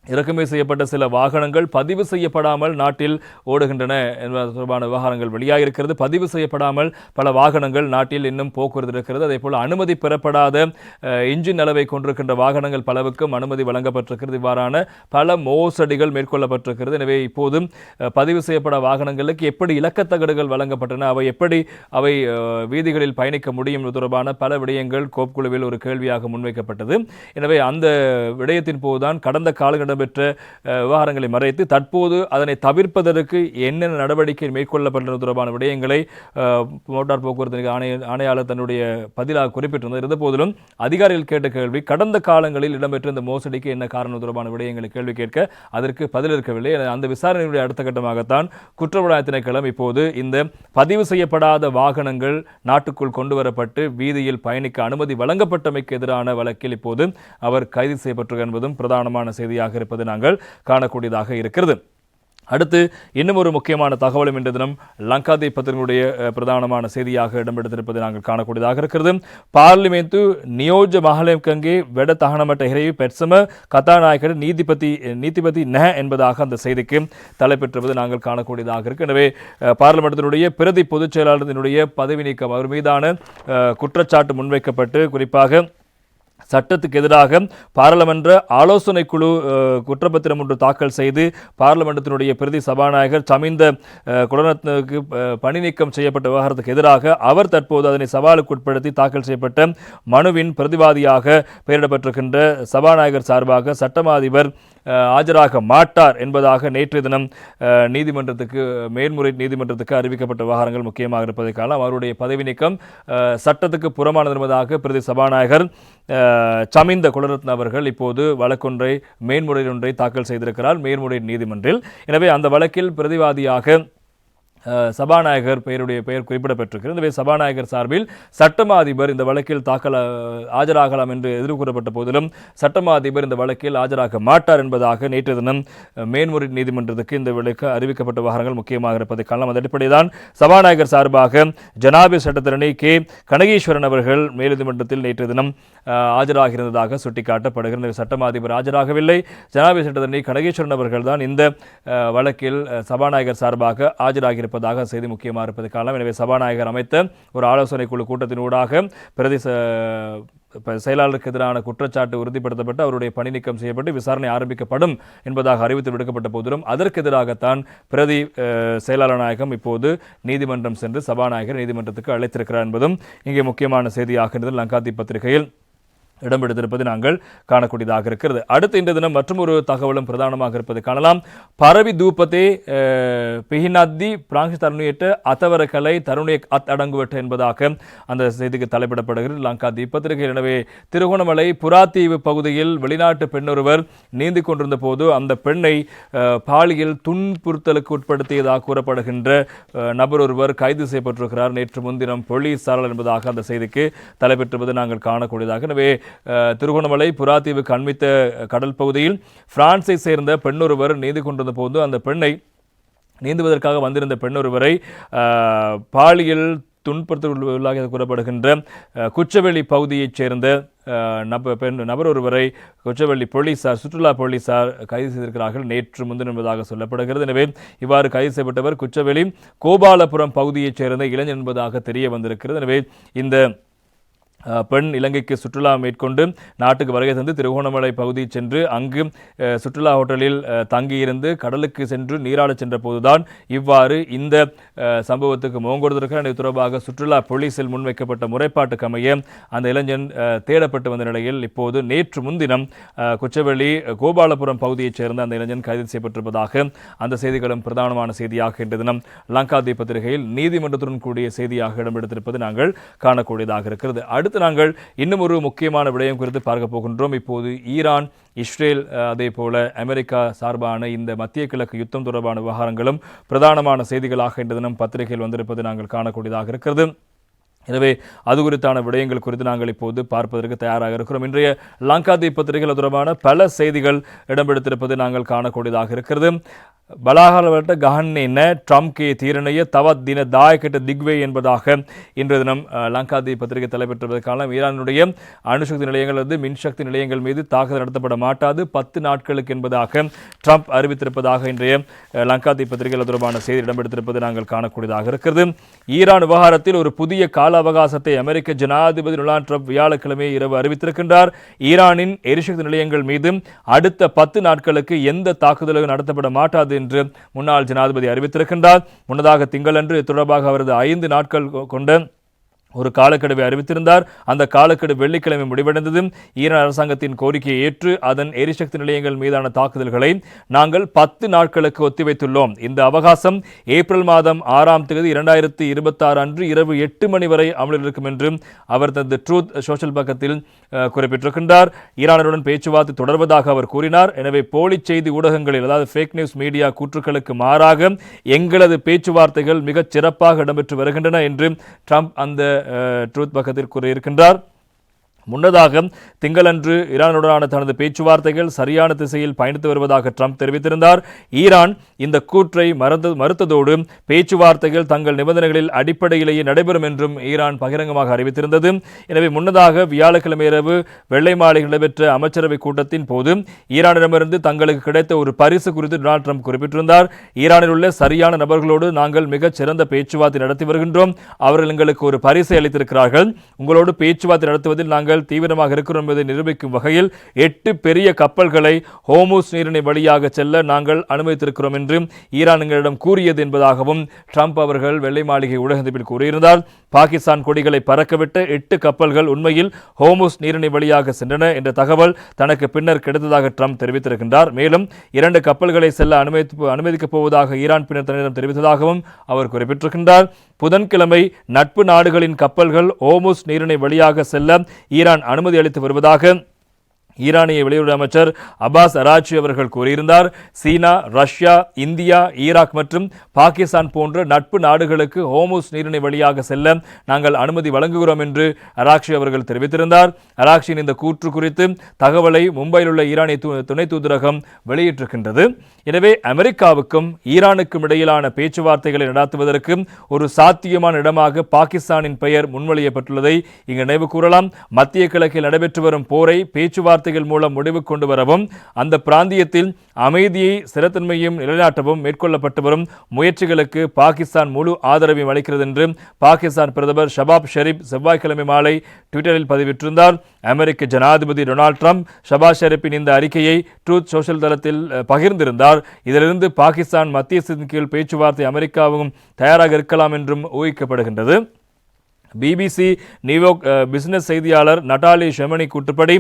Speaker 1: இறக்குமதி செய்யப்பட்ட சில வாகனங்கள் பதிவு செய்யப்படாமல் நாட்டில் ஓடுகின்றன என்பது தொடர்பான விவகாரங்கள் வெளியாகிருக்கிறது. பதிவு செய்யப்படாமல் பல வாகனங்கள் நாட்டில் இன்னும் போக்குவரத்து இருக்கிறது. அதே போல் அனுமதி பெறப்படாத இன்ஜின் அளவை கொண்டிருக்கின்ற வாகனங்கள் பலவுக்கும் அனுமதி வழங்கப்பட்டிருக்கிறது. இவ்வாறான பல மோசடிகள் மேற்கொள்ளப்பட்டிருக்கிறது. எனவே இப்போதும் பதிவு செய்யப்பட வாகனங்களுக்கு எப்படி இலக்கத்தகடுகள் வழங்கப்பட்டன, அவை வீதிகளில் பயணிக்க முடியும் என்பது தொடர்பான பல விடயங்கள் கோப் குழுவில் ஒரு கேள்வியாக முன்வைக்கப்பட்டது. எனவே அந்த விடயத்தின் போதுதான் கடந்த காலகட்டம் பெற்ற விவகாரங்களை மறைத்து தற்போது அதனை தவிர்ப்பதற்கு என்னென்ன நடவடிக்கை மேற்கொள்ளப்பட்டது தொடர்பான விடயங்களை மோட்டார் போக்குவரத்து ஆணையாளர் தன்னுடைய பதிலாக குறிப்பிட்டிருந்தது. இருந்த போதிலும் அதிகாரிகள் கேட்ட கேள்வி கடந்த காலங்களில் இடம்பெற்ற இந்த மோசடிக்கு என்ன காரணம் தொடர்பான விடயங்களை கேள்வி கேட்க அதற்கு பதில் இருக்கவில்லை. அந்த விசாரணையுடைய அடுத்த கட்டமாகத்தான் குற்றப்புலனாய்வு திணைக்களம் இப்போது இந்த பதிவு செய்யப்படாத வாகனங்கள் நாட்டுக்குள் கொண்டு வரப்பட்டு வீதியில் பயணிக்க அனுமதி வழங்கப்பட்டமைக்கு எதிரான வழக்கில் இப்போது அவர் கைது செய்யப்பட்டிருக்கிறார் என்பதும் பிரதானமான செய்தியாக இருப்பது நாங்கள் காணக்கூடியதாக இருக்கிறது. அடுத்து இன்னும் ஒரு முக்கியமான தகவலும் இன்று தினம் லங்காதீப் பத்திரிகையுடைய பிரதானமான செய்தியாக இடம்பெடுத்திருப்பதை நாங்கள் காணக்கூடியதாக இருக்கிறது. பார்லிமெந்து நியோஜ மஹலம்கங்கே வெட தகனமட்ட ஹிரைவி பெட்சம கதாநாயகர் நீதிபதி ந என்பதாக அந்த செய்திக்கு தலைப்பெற்றுவது நாங்கள் காணக்கூடியதாக இருக்கு. எனவே பார்லிமெண்டத்தினுடைய பிரதி பொதுச் செயலாளரினுடைய பதவி நீக்கம் அவர் மீதான குற்றச்சாட்டு முன்வைக்கப்பட்டு குறிப்பாக சட்டத்துக்கு எதிராக பாராளுமன்ற ஆலோசனை குழு குற்றப்பத்திரம் ஒன்று தாக்கல் செய்து பார்லிமெண்டத்தினுடைய பிரதி சபாநாயகர் சமிந்த குணரத்னவுக்கு பணி நீக்கம் செய்யப்பட்ட விவகாரத்துக்கு எதிராக அவர் தற்போது அதனை சவாலுக்கு உட்படுத்தி தாக்கல் செய்யப்பட்ட மனுவின் பிரதிவாதியாக பெயரிடப்பட்டிருக்கின்ற சபாநாயகர் சார்பாக சட்டமா அதிபர் ஆஜராக மாட்டார் என்பதாக நேற்றைய தினம் நீதிமன்றத்துக்கு மேல்முறையீட்டு நீதிமன்றத்துக்கு அறிவிக்கப்பட்ட விவகாரங்கள் முக்கியமாக இருப்பதை காணலாம். அவருடைய பதவி நீக்கம் சட்டத்துக்கு புறமானது என்பதாக பிரதி சபாநாயகர் சமிந்த குணரத்ன அவர்கள் இப்போது வழக்கொன்றை மேன்முறையீடு ஒன்றை தாக்கல் செய்திருக்கிறார் மேல்முறையீட்டு நீதிமன்றில். எனவே அந்த வழக்கில் பிரதிவாதியாக சபாநாயகர் பெயர் குறிப்பிடப்பட்டிருக்கிறது. எனவே சபாநாயகர் சார்பில் சட்டமா அதிபர் இந்த வழக்கில் ஆஜராகலாம் என்று எதிர்கூறப்பட்ட போதிலும் சட்டமா அதிபர் இந்த வழக்கில் ஆஜராக மாட்டார் என்பதாக நேற்று தினம் மேன்முறையீட்டு நீதிமன்றத்துக்கு இந்த வழக்கு அறிவிக்கப்பட்ட விவகாரங்கள் முக்கியமாக இருப்பதை காணலாம். அந்த அடிப்படைதான் சபாநாயகர் சார்பாக ஜனாபி சட்டத்தரணி கே கனகேஸ்வரன் அவர்கள் மேல்நீதிமன்றத்தில் நேற்று தினம் ஆஜராகியிருந்ததாக சுட்டிக்காட்டப்படுகிறது. சட்டமா அதிபர் ஆஜராகவில்லை. ஜனாபி சட்டத்தரணி கனகேஸ்வரன் அவர்கள் தான் இந்த வழக்கில் சபாநாயகர் சார்பாக ஆஜராகியிருப்பார் செய்தி முக்கியமாக இருப்பது காரணம். எனவே சபாநாயகர் அமைத்த ஒரு ஆலோசனை குழு கூட்டத்தினூடாக பிரதி செயலாளருக்கு எதிரான குற்றச்சாட்டு உறுதிப்படுத்தப்பட்டு அவருடைய பணி நீக்கம் செய்யப்பட்டு விசாரணை ஆரம்பிக்கப்படும் என்பதாக அறிவித்து விடுக்கப்பட்ட போதிலும் அதற்கு எதிராகத்தான் பிரதி செயலாளர் நாயகம் இப்போது நீதிமன்றம் சென்று சபாநாயகர் நீதிமன்றத்துக்கு அழைத்திருக்கிறார் என்பதும் இங்கே முக்கியமான செய்தியாக லங்காதீப் பத்திரிகையில் இடம்பெடுத்திருப்பது நாங்கள் காணக்கூடியதாக இருக்கிறது. அடுத்த இந்த தினம் மற்றும் ஒரு தகவலும் பிரதானமாக இருப்பதை காணலாம். பரவி தூப்பத்தே பிஹினத்தி பிராங்சி தருணியற்ற அத்தவர கலை தருணிய அடங்குவட்ட என்பதாக அந்த செய்திக்கு தலைப்பிடப்படுகிறது லங்காதீப் பத்திரிகை. எனவே திருகோணமலை புறாத்தீவு பகுதியில் வெளிநாட்டு பெண்ணொருவர் நீந்தி கொண்டிருந்த போது அந்த பெண்ணை பாலியல் துன்புறுத்தலுக்கு உட்படுத்தியதாக கூறப்படுகின்ற நபர் ஒருவர் கைது செய்யப்பட்டிருக்கிறார் நேற்று முன்தினம் போலீசாரால் என்பதாக அந்த செய்திக்கு தலைப்பெற்றுவது நாங்கள் காணக்கூடியதாக. எனவே திருகோணமலை புறாத்தீவுக்கு அண்மித்த கடல் பகுதியில் பிரான்ஸை சேர்ந்த பெண்ணொருவர் நீந்தி கொண்டிருந்த போது அந்த பெண்ணை நீந்துவதற்காக வந்திருந்த பெண்ணொருவரை பாலியல் துன்புறுத்தலுள்ளாக கூறப்படுகின்ற குச்சவெளி பகுதியைச் சேர்ந்த நபர் ஒருவரை குச்சவெளி போலீசார் சுற்றுலா போலீசார் கைது செய்திருக்கிறார்கள் நேற்று முன்தினம் என்பதாக சொல்லப்படுகிறது. எனவே இவ்வாறு கைது செய்யப்பட்டவர் குச்சவெளி கோபாலபுரம் பகுதியைச் சேர்ந்த இளைஞர் என்பதாக தெரிய வந்திருக்கிறது. எனவே இந்த பெண் இலங்கைக்கு சுற்றுலா மேற்கொண்டு நாட்டுக்கு வருகை தந்து திருகோணமலை பகுதியில் சென்று அங்கு சுற்றுலா ஹோட்டலில் தங்கியிருந்து கடலுக்கு சென்று நீராடச் சென்ற போதுதான் இவ்வாறு இந்த சம்பவத்துக்கு முகங்கொடுத்திருக்கிறார். இது தொடர்பாக சுற்றுலா போலீசில் முன்வைக்கப்பட்ட முறைப்பாட்டுக்கு அமைய அந்த இளைஞன் தேடப்பட்டு வந்த நிலையில் இப்போது நேற்று முன்தினம் குச்சவெளி கோபாலபுரம் பகுதியைச் சேர்ந்த அந்த இளைஞன் கைது செய்யப்பட்டிருப்பதாக அந்த செய்திகளும் பிரதானமான செய்தியாக இன்று தினம் லங்காதீப் பத்திரிகையில் நீதிமன்றத்துடன் கூடிய செய்தியாக இடம்பெடுத்திருப்பது நாங்கள் காணக்கூடியதாக இருக்கிறது. அடுத்து நாங்கள் இன்னும் ஒரு முக்கியமான விடயம் குறித்து பார்க்க போகின்றோம். இப்போது ஈரான் இஸ்ரேல் அதே போல அமெரிக்கா சார்பான இந்த மத்திய கிழக்கு யுத்தம் தொடர்பான விவகாரங்களும் பிரதானமான செய்திகளாக இன்று தினம் பத்திரிகையில் வந்திருப்பது நாங்கள் காணக்கூடியதாக இருக்கிறது. எனவே அது குறித்தான விடயங்கள் குறித்து நாங்கள் இப்போது பார்ப்பதற்கு தயாராக இருக்கிறோம். இன்றைய லங்காதீப் பத்திரிகைகள் தொடர்பான பல செய்திகள் இடம்பெடுத்திருப்பது நாங்கள் காணக்கூடியதாக இருக்கிறது. பலாகாலவட்ட கஹன்னேன ட்ரம்ப்கே தீரணைய தவத் தின தாயக்கட்ட திக்வே என்பதாக இன்றைய தினம் லங்காதீப் பத்திரிகை தலைப்பெற்றுவதற்கான ஈரானுடைய அணுசக்தி நிலையங்கள் அல்லது மின்சக்தி நிலையங்கள் மீது தாக்குதல் நடத்தப்பட மாட்டாது 10 நாட்களுக்கு என்பதாக ட்ரம்ப் அறிவித்திருப்பதாக இன்றைய லங்காதீப் பத்திரிகைகள் தொடர்பான செய்தி இடம்பெடுத்திருப்பது நாங்கள் காணக்கூடியதாக இருக்கிறது. ஈரான் விவகாரத்தில் ஒரு புதிய கால அவகாசத்தை அமெரிக்க ஜனாதிபதி டொனால்ட் ட்ரம்ப் வியாழக்கிழமை இரவு அறிவித்திருக்கின்றார். ஈரானின் எரிசக்தி நிலையங்கள் மீது அடுத்த 10 நாட்களுக்கு எந்த தாக்குதலும் நடத்தப்பட மாட்டாது என்று முன்னாள் ஜனாதிபதி அறிவித்திருக்கின்றார். முன்னதாக திங்களன்று தொடர்பாக அவரது 5 நாட்கள் கொண்ட ஒரு காலக்கெடுவை அறிவித்திருந்தார். அந்த காலக்கெடு வெள்ளிக்கிழமை முடிவடைந்தது. ஈரான் அரசாங்கத்தின் கோரிக்கையை ஏற்று அதன் எரிசக்தி நிலையங்கள் மீதான தாக்குதல்களை நாங்கள் 10 நாட்களுக்கு ஒத்திவைத்துள்ளோம். இந்த அவகாசம் ஏப்ரல் மாதம் 6ஆம் தேதி 2026 அன்று இரவு 8 மணி வரை அமலில் இருக்கும் என்று அவர் தனது ட்ரூத் சோஷியல் பக்கத்தில் குறிப்பிட்டிருக்கின்றார். ஈரானுடன் பேச்சுவார்த்தை தொடர்வதாக அவர் கூறினார். எனவே போலி செய்தி ஊடகங்களில் அதாவது ஃபேக் நியூஸ் மீடியா கூற்றுக்களுக்கு மாறாக எங்களது பேச்சுவார்த்தைகள் மிகச் சிறப்பாக இடம்பெற்று வருகின்றன என்று ட்ரம்ப் அந்த ட்ரூத் பக்கத்தில் கூறியிருக்கின்றார். முன்னதாக திங்களன்று ஈரானுடனான தனது பேச்சுவார்த்தைகள் சரியான திசையில் பயணித்து வருவதாக ட்ரம்ப் தெரிவித்திருந்தார். ஈரான் இந்த கூற்றை மறுத்ததோடு பேச்சுவார்த்தைகள் தங்கள் நிபந்தனைகளில் அடிப்படையிலேயே நடைபெறும் என்றும் ஈரான் பகிரங்கமாக அறிவித்திருந்தது. எனவே முன்னதாக வியாழக்கிழமை இரவு வெள்ளை மாளிகையில் நடைபெற்ற அமைச்சரவை கூட்டத்தின் போது ஈரானிடமிருந்து தங்களுக்கு கிடைத்த ஒரு பரிசு குறித்து டொனால்ட் ட்ரம்ப் குறிப்பிட்டிருந்தார். ஈரானில் உள்ள சரியான நபர்களோடு நாங்கள் மிகச் சிறந்த பேச்சுவார்த்தை நடத்தி வருகின்றோம். அவர்கள் எங்களுக்கு ஒரு பரிசை அளித்திருக்கிறார்கள். உங்களோடு பேச்சுவார்த்தை நடத்துவதில் நாங்கள் தீவிரமாக இருக்கிறோம் என்பதை நிரூபிக்கும் வகையில் 8 பெரிய கப்பல்களை ஹோர்முஸ் நீரிணை வழியாக செல்ல நாங்கள் அனுமதித்திருக்கிறோம் என்று ஈரான் எங்களிடம் கூறியது என்பதாகவும் ட்ரம்ப் அவர்கள் வெள்ளை மாளிகை ஊடகத்தில் கூறியிருந்தார். பாகிஸ்தான் கொடிகளை பறக்கவிட்ட 8 கப்பல்கள் உண்மையில் ஹோர்முஸ் நீரிணை வழியாக சென்றன என்ற தகவல் தனக்கு பின்னர் கிடைத்ததாக ட்ரம்ப் தெரிவித்திருக்கின்றார். மேலும் 2 கப்பல்களை செல்ல அனுமதிக்கப் போவதாக ஈரான் பின்னர் தன்னிடம் தெரிவித்ததாகவும் அவர் குறிப்பிட்டிருக்கின்றார். புதன்கிழமை நட்பு நாடுகளின் கப்பல்கள் ஹோர்முஸ் நீரிணை வழியாக செல்ல ஈரான் அனுமதி அளித்து வருவதாக ஈரானிய வெளியுறவு அமைச்சர் அப்பாஸ் அராச்சி அவர்கள் கூறியிருந்தார். சீனா, ரஷ்யா, இந்தியா, ஈராக் மற்றும் பாகிஸ்தான் போன்ற நட்பு நாடுகளுக்கு ஹோர்முஸ் நீரிணை வழியாக செல்ல நாங்கள் அனுமதி வழங்குகிறோம் என்று அராக்சி அவர்கள் தெரிவித்திருந்தார். அராக்சியின் இந்த கூற்று குறித்து தகவலை மும்பையில் உள்ள ஈரானிய துணை தூதரகம் வெளியிட்டிருக்கின்றது. எனவே அமெரிக்காவுக்கும் ஈரானுக்கும் இடையிலான பேச்சுவார்த்தைகளை நடத்துவதற்கு ஒரு சாத்தியமான இடமாக பாகிஸ்தானின் பெயர் முன்மொழியப்பட்டுள்ளதை இங்கு நினைவு கூறலாம். மத்திய கிழக்கில் நடைபெற்று வரும் போரை பேச்சுவார்த்தைகள் மூலம் முடிவு கொண்டு வரவும் அந்த பிராந்தியத்தில் அமைதியை ஸ்திரத்தன்மையும் நிலைநாட்டவும் மேற்கொள்ளப்பட்டு வரும் முயற்சிகளுக்கு பாகிஸ்தான் முழு ஆதரவையும் அளிக்கிறது என்று பாகிஸ்தான் பிரதமர் ஷபாப் ஷெரீப் செவ்வாய்க்கிழமை மாலை ட்விட்டரில் பதிவிட்டிருந்தார். அமெரிக்க ஜனாதிபதி டொனால்ட் ட்ரம்ப் ஷபாஸ் ஷெரீப்பின் இந்த அறிக்கையை ட்ரூத் சோஷியல் தளத்தில் பகிர்ந்திருந்தார். இதிலிருந்து பாகிஸ்தான் மத்தியஸ்தத்தின் கீழ் பேச்சுவார்த்தை அமெரிக்காவும் தயாராக இருக்கலாம் என்றும் ஊகிக்கப்படுகின்றது. பிபிசி நியூயார்க் பிசினஸ் செய்தியாளர் நட்டாலி ஷெமனி கூற்றுப்படி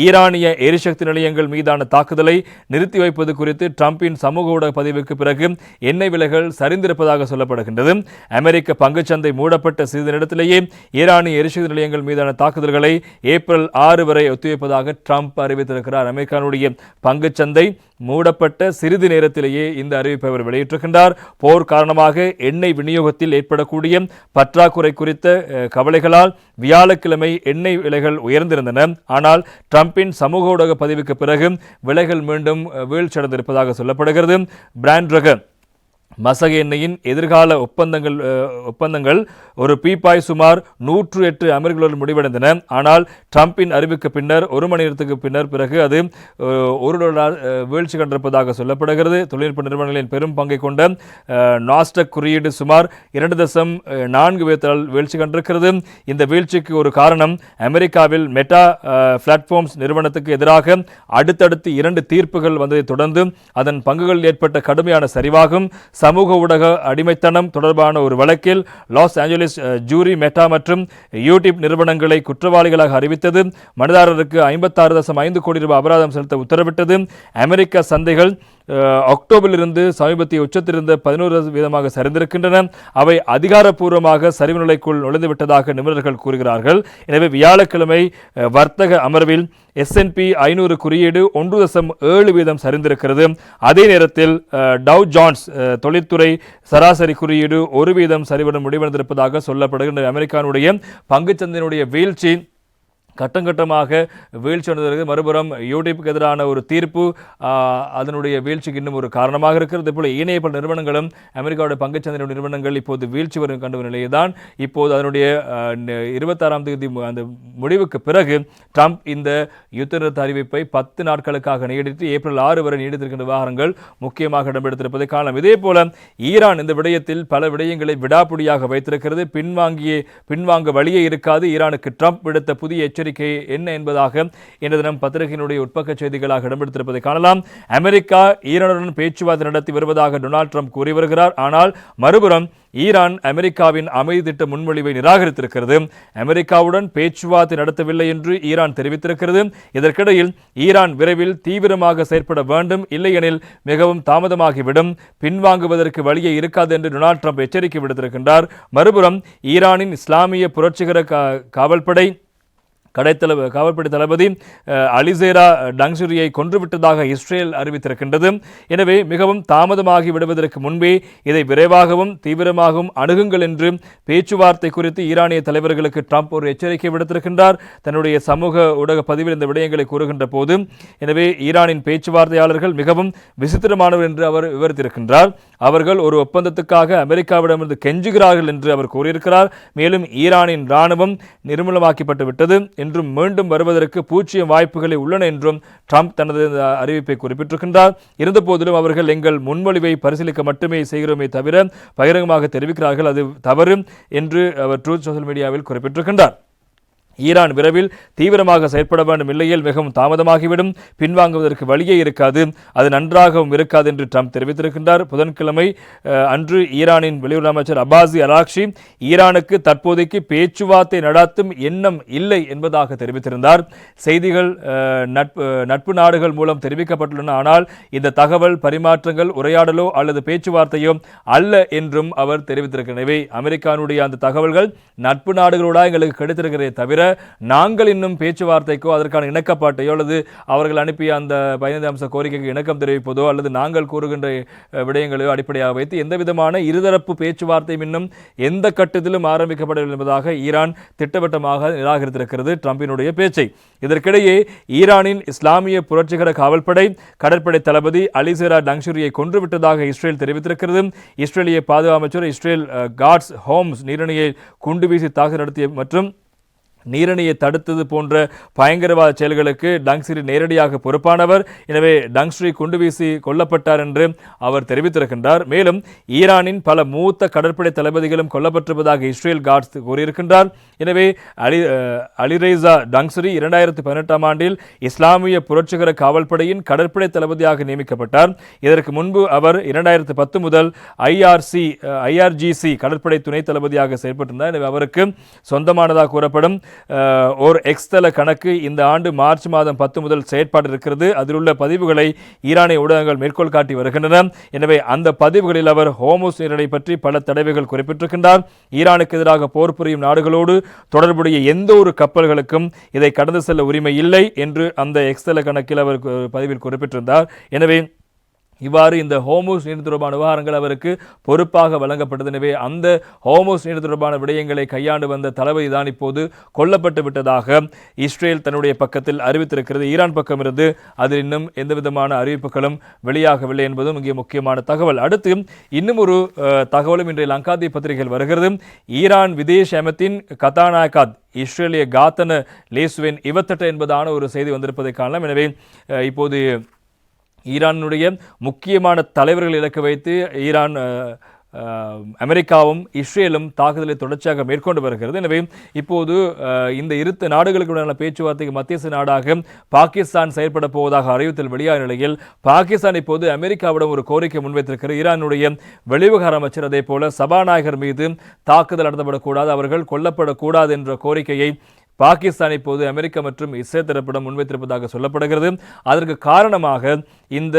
Speaker 1: ஈரானிய எரிசக்தி நிலையங்கள் மீதான தாக்குதலை நிறுத்தி வைப்பது குறித்து ட்ரம்பின் சமூக ஊடக பதிவுக்கு பிறகு எண்ணெய் விலைகள் சரிந்திருப்பதாக சொல்லப்படுகின்றது. அமெரிக்க பங்குச்சந்தை மூடப்பட்ட சிறிது நேரத்திலேயே ஈரானிய எரிசக்தி நிலையங்கள் மீதான தாக்குதல்களை ஏப்ரல் 6 வரை ஒத்திவைப்பதாக ட்ரம்ப் அறிவித்திருக்கிறார். அமெரிக்காவுடைய பங்குச்சந்தை மூடப்பட்ட சிறிது நேரத்திலேயே இந்த அறிவிப்பை அவர் வெளியிட்டிருக்கின்றார். போர் காரணமாக எண்ணெய் விநியோகத்தில் ஏற்படக்கூடிய பற்றாக்குறை குறித்த கவலைகளால் வியாழக்கிழமை எண்ணெய் விலைகள் உயர்ந்திருந்தன. ஆனால் ட்ரம்பின் சமூக ஊடக பதிவுக்கு பிறகு விலைகள் மீண்டும் வீழ்ச்சியடைந்திருப்பதாக சொல்லப்படுகிறது. பிராண்ட் ரக மசக எண்ணெயின் எதிர்கால ஒப்பந்தங்கள் ஒரு பீப்பாய் சுமார் 108 அமெரிக்க முடிவடைந்தன. ஆனால் ட்ரம்பின் அறிவிக்கு பின்னர் 1 மணி நேரத்துக்கு பிறகு அது $1 வீழ்ச்சி கண்டிருப்பதாக சொல்லப்படுகிறது. தொழில்நுட்ப நிறுவனங்களின் பெரும் பங்கை கொண்ட நாஸ்டக் குறியீடு சுமார் 2.4 வீழ்ச்சி கண்டிருக்கிறது. இந்த வீழ்ச்சிக்கு ஒரு காரணம் அமெரிக்காவில் மெட்டா பிளாட்ஃபார்ம்ஸ் நிறுவனத்துக்கு எதிராக அடுத்தடுத்து 2 தீர்ப்புகள் வந்ததை தொடர்ந்து அதன் பங்குகளில் ஏற்பட்ட கடுமையான சரிவாகும். சமூக ஊடக அடிமைத்தனம் தொடர்பான ஒரு வழக்கில் லாஸ் ஏஞ்சலிஸ் ஜூரி மெட்டா மற்றும் யூடியூப் நிறுவனங்களை குற்றவாளிகளாக அறிவித்தது. மனிதாரருக்கு 56.5 கோடி ரூபாய் அபராதம் செலுத்த உத்தரவிட்டது. அமெரிக்க சந்தைகள் அக்டோபரிலிருந்து சமீபத்திய உச்சத்திலிருந்து 11% சரிந்திருக்கின்றன. அவை அதிகாரப்பூர்வமாக சரிவு நிலைக்குள் நுழைந்துவிட்டதாக நிபுணர்கள் கூறுகிறார்கள். எனவே வியாழக்கிழமை வர்த்தக அமர்வில் S&P 500 குறியீடு 1.7% சரிந்திருக்கிறது. அதே நேரத்தில் டவ் ஜோன்ஸ் தொழில்துறை சராசரி குறியீடு 1% சரிவுடன் முடிவடைந்திருப்பதாக சொல்லப்படுகின்ற அமெரிக்காவுடைய பங்குச்சந்தையினுடைய வீழ்ச்சி கட்டமாக வீழ்ச்சி. மறுபுறம் யூடியூப்புக்கு எதிரான ஒரு தீர்ப்பு அதனுடைய வீழ்ச்சிக்கு இன்னும் ஒரு காரணமாக இருக்கிறது. போல ஏனைய பல நிறுவனங்களும் அமெரிக்காவுடைய பங்குச்சந்தை நிறுவனங்கள் இப்போது வீழ்ச்சி வரும் கண்ட நிலையில்தான் இப்போது அதனுடைய 26ஆம் தேதி அந்த முடிவுக்கு பிறகு ட்ரம்ப் இந்த யுத்த நிறுத்த அறிவிப்பை 10 நாட்களுக்காக நீடித்து ஏப்ரல் 6 வரை நீடித்திருக்கின்ற விவகாரங்கள் முக்கியமாக இடம்பெடுத்திருப்பதை காணலாம். இதே போல ஈரான் இந்த விடயத்தில் பல விடயங்களை விடாப்புடியாக வைத்திருக்கிறது. பின்வாங்க வழியே இருக்காது. ஈரானுக்கு ட்ரம்ப் விடுத்த புதிய எச்சரிக்கை என்ன என்பதாக இன்று தினம் பத்திரிகையினுடைய உட்பக்க செய்திகளாக இடம்பெடுத்திருப்பதை காணலாம். அமெரிக்கா ஈரானுடன் பேச்சுவார்த்தை நடத்தி வருவதாக டொனால்ட் ட்ரம்ப் கூறி வருகிறார். ஆனால் மறுபுறம் ஈரான் அமெரிக்காவின் அமைதி திட்ட முன்மொழிவை நிராகரித்திருக்கிறது. அமெரிக்காவுடன் பேச்சுவார்த்தை நடத்தவில்லை என்று ஈரான் தெரிவித்திருக்கிறது. இதற்கிடையில் ஈரான் விரைவில் தீவிரமாக செயற்பட வேண்டும், இல்லையெனில் மிகவும் தாமதமாகிவிடும், பின்வாங்குவதற்கு வழியே இருக்காது என்று டொனால்ட் ட்ரம்ப் எச்சரிக்கை விடுத்திருக்கின்றார். மறுபுறம் ஈரானின் இஸ்லாமிய புரட்சிகர காவல்படை காவல்படை தளபதி அலிசேரா டங்ஷுரியை கொன்றுவிட்டதாக இஸ்ரேல் அறிவித்திருக்கின்றது. எனவே மிகவும் தாமதமாகி விடுவதற்கு முன்பே இதை விரைவாகவும் தீவிரமாகவும் அணுகுங்கள் என்று பேச்சுவார்த்தை குறித்து ஈரானிய தலைவர்களுக்கு ட்ரம்ப் ஒரு எச்சரிக்கை விடுத்திருக்கின்றார். தன்னுடைய சமூக ஊடக பதிவில் இந்த விடயங்களை கூறுகின்ற போது, எனவே ஈரானின் பேச்சுவார்த்தையாளர்கள் மிகவும் விசித்திரமானவர் என்று அவர் விவரித்திருக்கின்றார். அவர்கள் ஒரு ஒப்பந்தத்துக்காக அமெரிக்காவிடமிருந்து கெஞ்சுகிறார்கள் என்று அவர் கூறியிருக்கிறார். மேலும் ஈரானின் இராணுவம் நிர்மூலமாக்கப்பட்டு விட்டது என்றும் மீண்டும் வருவதற்கு பூஜ்ஜியம் வாய்ப்புகளை உள்ளன என்றும் ட்ரம்ப் தனது அறிவிப்பை குறிப்பிட்டிருக்கின்றார். இருந்தபோதிலும் அவர்கள் எங்கள் முன்மொழிவை பரிசீலிக்க மட்டுமே செய்கிறோமே தவிர பகிரங்கமாக தெரிவிக்கிறார்கள், அது தவறு என்று அவர் ட்ரூத் சோஷியல் மீடியாவில் குறிப்பிட்டிருக்கின்றார். ஈரான் விரைவில் தீவிரமாக செயற்பட வேண்டும், இல்லையில் மிகவும் தாமதமாகிவிடும், பின்வாங்குவதற்கு வழியே இருக்காது, அது நன்றாகவும் இருக்காது என்று ட்ரம்ப் தெரிவித்திருக்கின்றார். புதன்கிழமை அன்று ஈரானின் வெளியுறவு அமைச்சர் அப்பாசி அராக்ஷி ஈரானுக்கு தற்போதைக்கு பேச்சுவார்த்தை நடத்தும் எண்ணம் இல்லை என்பதாக தெரிவித்திருந்தார். செய்திகள் நட்பு நாடுகள் மூலம் தெரிவிக்கப்பட்டுள்ளன, ஆனால் இந்த தகவல் பரிமாற்றங்கள் உரையாடலோ அல்லது பேச்சுவார்த்தையோ அல்ல என்றும் அவர் தெரிவித்திருக்கிறார். எனவே அமெரிக்காவுடைய அந்த தகவல்கள் நட்பு நாடுகளோட எங்களுக்கு கிடைத்திருக்கிறதே தவிர நாங்கள் இன்னும் பேச்சுவார்த்தைக்கோ அதற்கான இணக்கப்பாட்டையோ அல்லது அவர்கள் அனுப்பிய அந்த 15 அம்ச கோரிக்கைக்கு இணக்கம் தெரிவிப்பதோ அல்லது நாங்கள் கூறுகின்ற விடயங்களையோ அடிப்படையாக வைத்து எந்த விதமான இருதரப்பு பேச்சுவார்த்தையும் இன்னும் எந்த கட்டத்திலும் ஆரம்பிக்கப்படவில்லை என்பதாக ஈரான் திட்டவட்டமாக நிராகரித்திருக்கிறது ட்ரம்பினுடைய பேச்சை. இதற்கிடையே ஈரானின் இஸ்லாமிய புரட்சிகர காவல்படை கடற்படை தளபதி அலிசேரா டங்ஷுரியை கொன்றுவிட்டதாக இஸ்ரேல் தெரிவித்திருக்கிறது. இஸ்ரேலிய பாதுகாப்பு அமைச்சர் இஸ்ரேல் காட்ஸ் ஹோம்ஸ் நீரணியை குண்டு வீசி தாக்குதல் நடத்திய மற்றும் நீரணியை தடுத்தது போன்ற பயங்கரவாத செயல்களுக்கு டங்ஸ்ரி நேரடியாக பொறுப்பானவர். எனவே டங்ஸ்ரி குண்டு வீசி கொல்லப்பட்டார் என்று அவர் தெரிவித்திருக்கின்றார். மேலும் ஈரானின் பல மூத்த கடற்படை தளபதிகளும் கொல்லப்பட்டிருப்பதாக இஸ்ரேல் காட்ஸ் கூறியிருக்கின்றார். எனவே அலிரேசா டங்ஸ்ரி 2018ஆம் ஆண்டில் இஸ்லாமிய புரட்சிகர காவல்படையின் கடற்படை தளபதியாக நியமிக்கப்பட்டார். இதற்கு முன்பு அவர் 2010 முதல் ஐஆர்ஜிசி கடற்படை துணை தளபதியாக செயல்பட்டிருந்தார். எனவே அவருக்கு சொந்தமானதாக கூறப்படும் ஒரு எக்ஸ்தல கணக்கு இந்த ஆண்டு மார்ச் மாதம் 10 முதல் செயற்பாடு இருக்கிறது. அதில் உள்ள பதிவுகளை ஈரானிய ஊடகங்கள் மேற்கோள் காட்டி வருகின்றன. எனவே அந்த பதிவுகளில் அவர் ஹோர்முஸ் நீரிணை பற்றி பல தடவைகள் குறிப்பிட்டிருக்கின்றார். ஈரானுக்கு எதிராக போர் புரியும் நாடுகளோடு தொடர்புடைய எந்த ஒரு கப்பல்களுக்கும் இதை கடந்து செல்ல உரிமை இல்லை என்று அந்த எக்ஸ்தல கணக்கில் அவர் பதிவில் குறிப்பிட்டிருந்தார். எனவே இவ்வாறு இந்த ஹோர்முஸ் நீர் தொடர்பான விவகாரங்கள் அவருக்கு பொறுப்பாக வழங்கப்பட்டது. எனவே அந்த ஹோர்முஸ் நீர் தொடர்பான விடயங்களை கையாண்டு வந்த தளபதி தான் இப்போது கொல்லப்பட்டு விட்டதாக இஸ்ரேல் தன்னுடைய பக்கத்தில் அறிவித்திருக்கிறது. ஈரான் பக்கமிருந்து அதில் இன்னும் எந்த விதமான அறிவிப்புகளும் வெளியாகவில்லை என்பதும் இங்கே முக்கியமான தகவல். அடுத்து இன்னும் ஒரு தகவலும் இன்றைய லங்காதி பத்திரிகையில் வருகிறது. ஈரான் விதேஷ் அமைத்தின் கதாநாயகாத் இஸ்ரேலிய காத்தன லேசுவின் இவத்தட்ட என்பதான ஒரு செய்தி வந்திருப்பதை காணலாம். எனவே இப்போது ஈரானுடைய முக்கியமான தலைவர்கள் இலக்கு வைத்து ஈரான் அமெரிக்காவும் இஸ்ரேலும் தாக்குதலை தொடர்ச்சியாக மேற்கொண்டு வருகிறது. எனவே இப்போது இந்த இரு நாடுகளுக்குடான பேச்சுவார்த்தைக்கு மத்தியஸ்த நாடாக பாகிஸ்தான் செயல்பட போவதாக அறிவித்தல் வெளியான நிலையில் பாகிஸ்தான் இப்போது அமெரிக்காவிடம் ஒரு கோரிக்கை முன்வைத்திருக்கிறது. ஈரானுடைய வெளிவிவகார அமைச்சர் அதே போல சபாநாயகர் மீது தாக்குதல் நடத்தப்படக்கூடாது, அவர்கள் கொல்லப்படக்கூடாது என்ற கோரிக்கையை பாகிஸ்தான் இப்போது அமெரிக்கா மற்றும் இஸ்ரேல் தரப்பிடம் முன்வைத்திருப்பதாக சொல்லப்படுகிறது. அதற்கு காரணமாக இந்த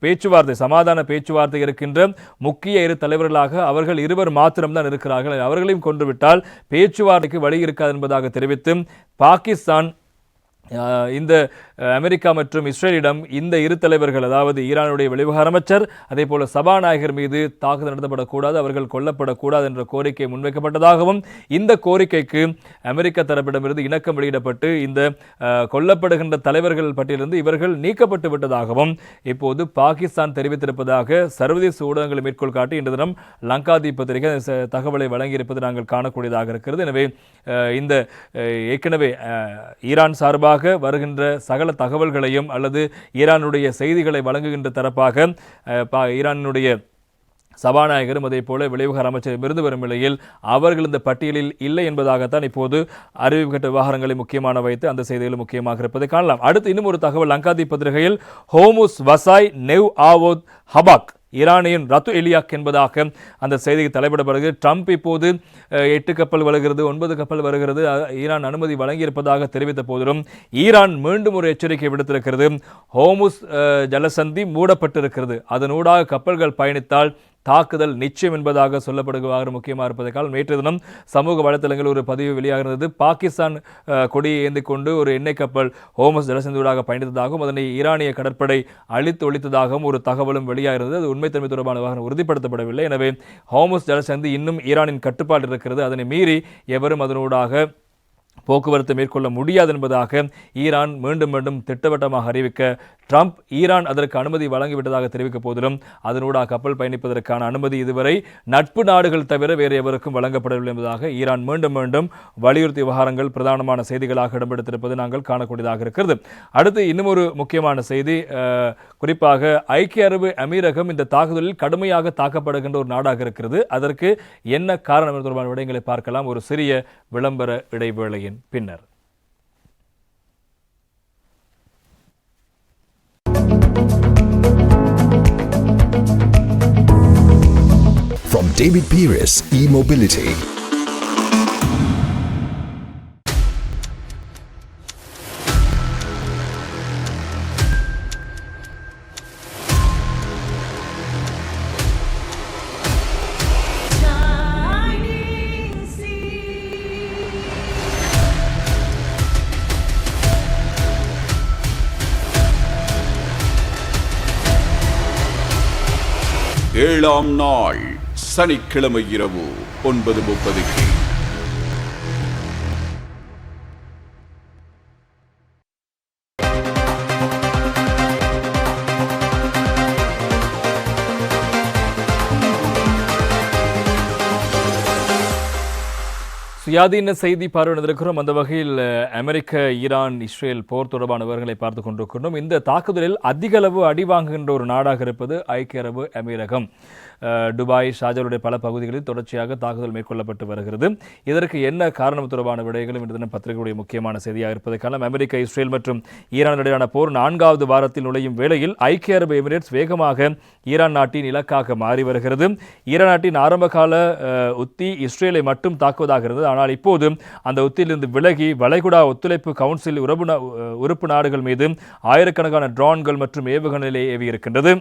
Speaker 1: பேச்சுவார்த்தை சமாதான பேச்சுவார்த்தை இருக்கின்ற முக்கிய இரு தலைவர்களாக அவர்கள் இருவர் மாத்திரம்தான் இருக்கிறார்கள், அவர்களையும் கொன்றுவிட்டால் பேச்சுவார்த்தைக்கு வழி இருக்காது என்பதாக தெரிவித்து பாகிஸ்தான் இந்த அமெரிக்கா மற்றும் இஸ்ரேலிடம் இந்த இரு தலைவர்கள், அதாவது ஈரானுடைய வெளிவிவகார அமைச்சர் அதே போல சபாநாயகர் மீது தாக்குதல் நடத்தப்படக்கூடாது, அவர்கள் கொல்லப்படக்கூடாது என்ற கோரிக்கை முன்வைக்கப்பட்டதாகவும் இந்த கோரிக்கைக்கு அமெரிக்க தரப்பிடமிருந்து இணக்கம் வெளியிடப்பட்டு இந்த கொல்லப்படுகின்ற தலைவர்கள் பட்டியலிருந்து இவர்கள் நீக்கப்பட்டு விட்டதாகவும் இப்போது பாகிஸ்தான் தெரிவித்திருப்பதாக சர்வதேச ஊடகங்களை மேற்கோள் காட்டி இன்று தினம் லங்காதி பத்திரிகை தகவலை வழங்கியிருப்பது நாங்கள் காணக்கூடியதாக இருக்கிறது. எனவே இந்த ஏற்கனவே ஈரான் சார்பாக வருகின்ற சகல தகவல்களையும் அல்லது ஈரானுடைய செய்திகளை வழங்குகின்ற தரப்பாக ஈரானுடைய சபாநாயகரும் அதே போல வெளிவிவகார அமைச்சரும் இருந்து வரும் நிலையில் அவர்கள் இந்த பட்டியலில் இல்லை என்பதாகத்தான் இப்போது அறிவிக்கப்பட்ட விவகாரங்களை முக்கியமான வைத்து அந்த செய்திகளும் முக்கியமாக இருப்பதை காணலாம். அடுத்து இன்னும் ஒரு தகவல் லங்காதி பத்திரிகையில் ஹோமுஸ் வசாய் நெவ் ஆவோத் ஹபாக் ஈரானியின் ரத்து எலியாக் என்பதாக அந்த செய்திக்கு தலைப்பிடப்படுகிறது. ட்ரம்ப் இப்போது 8 கப்பல் வருகிறது, 9 கப்பல் வருகிறது, ஈரான் அனுமதி வழங்கியிருப்பதாக தெரிவித்த போதிலும் ஈரான் மீண்டும் ஒரு எச்சரிக்கை விடுத்திருக்கிறது. ஹோமுஸ் ஜலசந்தி மூடப்பட்டிருக்கிறது, அதனூடாக கப்பல்கள் பயணித்தால் தாக்குதல் நிச்சயம் என்பதாக சொல்லப்படுவதாக முக்கியமாக இருப்பதற்கால் நேற்று தினம் சமூக வலைத்தளங்களில் ஒரு பதிவு வெளியாகிறது. பாகிஸ்தான் கொடியை ஏந்தி கொண்டு ஒரு எண்ணெய் கப்பல் ஹோமஸ் ஜலசந்தியூடாக பயணித்ததாகவும் அதனை ஈரானிய கடற்படை அழித்து ஒழித்ததாகவும் ஒரு தகவலும் வெளியாகிறது. அது உண்மைத்தன்மை தொடர்பான விவகாரம் உறுதிப்படுத்தப்படவில்லை. எனவே ஹோமஸ் ஜலசந்தி இன்னும் ஈரானின் கட்டுப்பாடு இருக்கிறது. அதனை மீறி எவரும் அதனூடாக போக்குவரத்து மேற்கொள்ள முடியாது என்பதாக ஈரான் மீண்டும் மீண்டும் திட்டவட்டமாக அறிவிக்க ட்ரம்ப் ஈரான் அதற்கு அனுமதி வழங்கிவிட்டதாக தெரிவிக்க போதிலும் அதனூடாக கப்பல் பயணிப்பதற்கான அனுமதி இதுவரை நட்பு நாடுகள் தவிர வேறு எவருக்கும் வழங்கப்படவில்லை என்பதாக ஈரான் மீண்டும் மீண்டும் வலியுறுத்திய விவகாரங்கள் பிரதானமான செய்திகளாக இடம்பெடுத்திருப்பது நாங்கள் காணக்கூடியதாக இருக்கிறது. அடுத்து இன்னும் ஒரு முக்கியமான செய்தி, குறிப்பாக ஐக்கிய அரபு அமீரகம் இந்த தாக்குதலில் கடுமையாக தாக்கப்படுகின்ற ஒரு நாடாக இருக்கிறது. அதற்கு என்ன காரணம் தொடர்பான விடயங்களை பார்க்கலாம் ஒரு சிறிய விளம்பர இடைவேளையின் பின்னர்.
Speaker 4: From David Pires E-Mobility.
Speaker 3: ஏழாம் நாள் சனிக்கிழமை இரவு 9:30.
Speaker 1: சுயாதீன செய்தி பார்வையிட்டிருக்கிறோம். அந்த வகையில் அமெரிக்க, ஈரான், இஸ்ரேல் போர் தொடர்பான விவரங்களை பார்த்துக் கொண்டிருக்கிறோம். இந்த தாக்குதலில் அதிக அளவு அடி வாங்குகின்ற ஒரு நாடாக இருப்பது ஐக்கிய அரபு அமீரகம். துபாய், ஷார்ஜாவுடைய பல பகுதிகளில் தொடர்ச்சியாக தாக்குதல் மேற்கொள்ளப்பட்டு வருகிறது. இதற்கு என்ன காரணம் தொடர்பான விடயங்களும் இன்று தினம் பத்திரிகையுடைய முக்கியமான செய்தியாக இருப்பதை காரணம். அமெரிக்கா, இஸ்ரேல் மற்றும் ஈரான் இடையான போர் 4வது வாரத்தில் நுழையும் வேளையில் ஐக்கிய அரபு எமிரேட்ஸ் வேகமாக ஈரான் நாட்டின் இலக்காக மாறி வருகிறது. ஈரான் நாட்டின் ஆரம்பகால உத்தி இஸ்ரேலை மட்டும் தாக்குவதாக இருந்தது. ஆனால் இப்போது அந்த உத்தியிலிருந்து விலகி வளைகுடா ஒத்துழைப்பு கவுன்சில் உறுப்பு நாடுகள் மீது ஆயிரக்கணக்கான ட்ரோன்கள் மற்றும் ஏவுகணைகளை ஏவி இருக்கின்றது.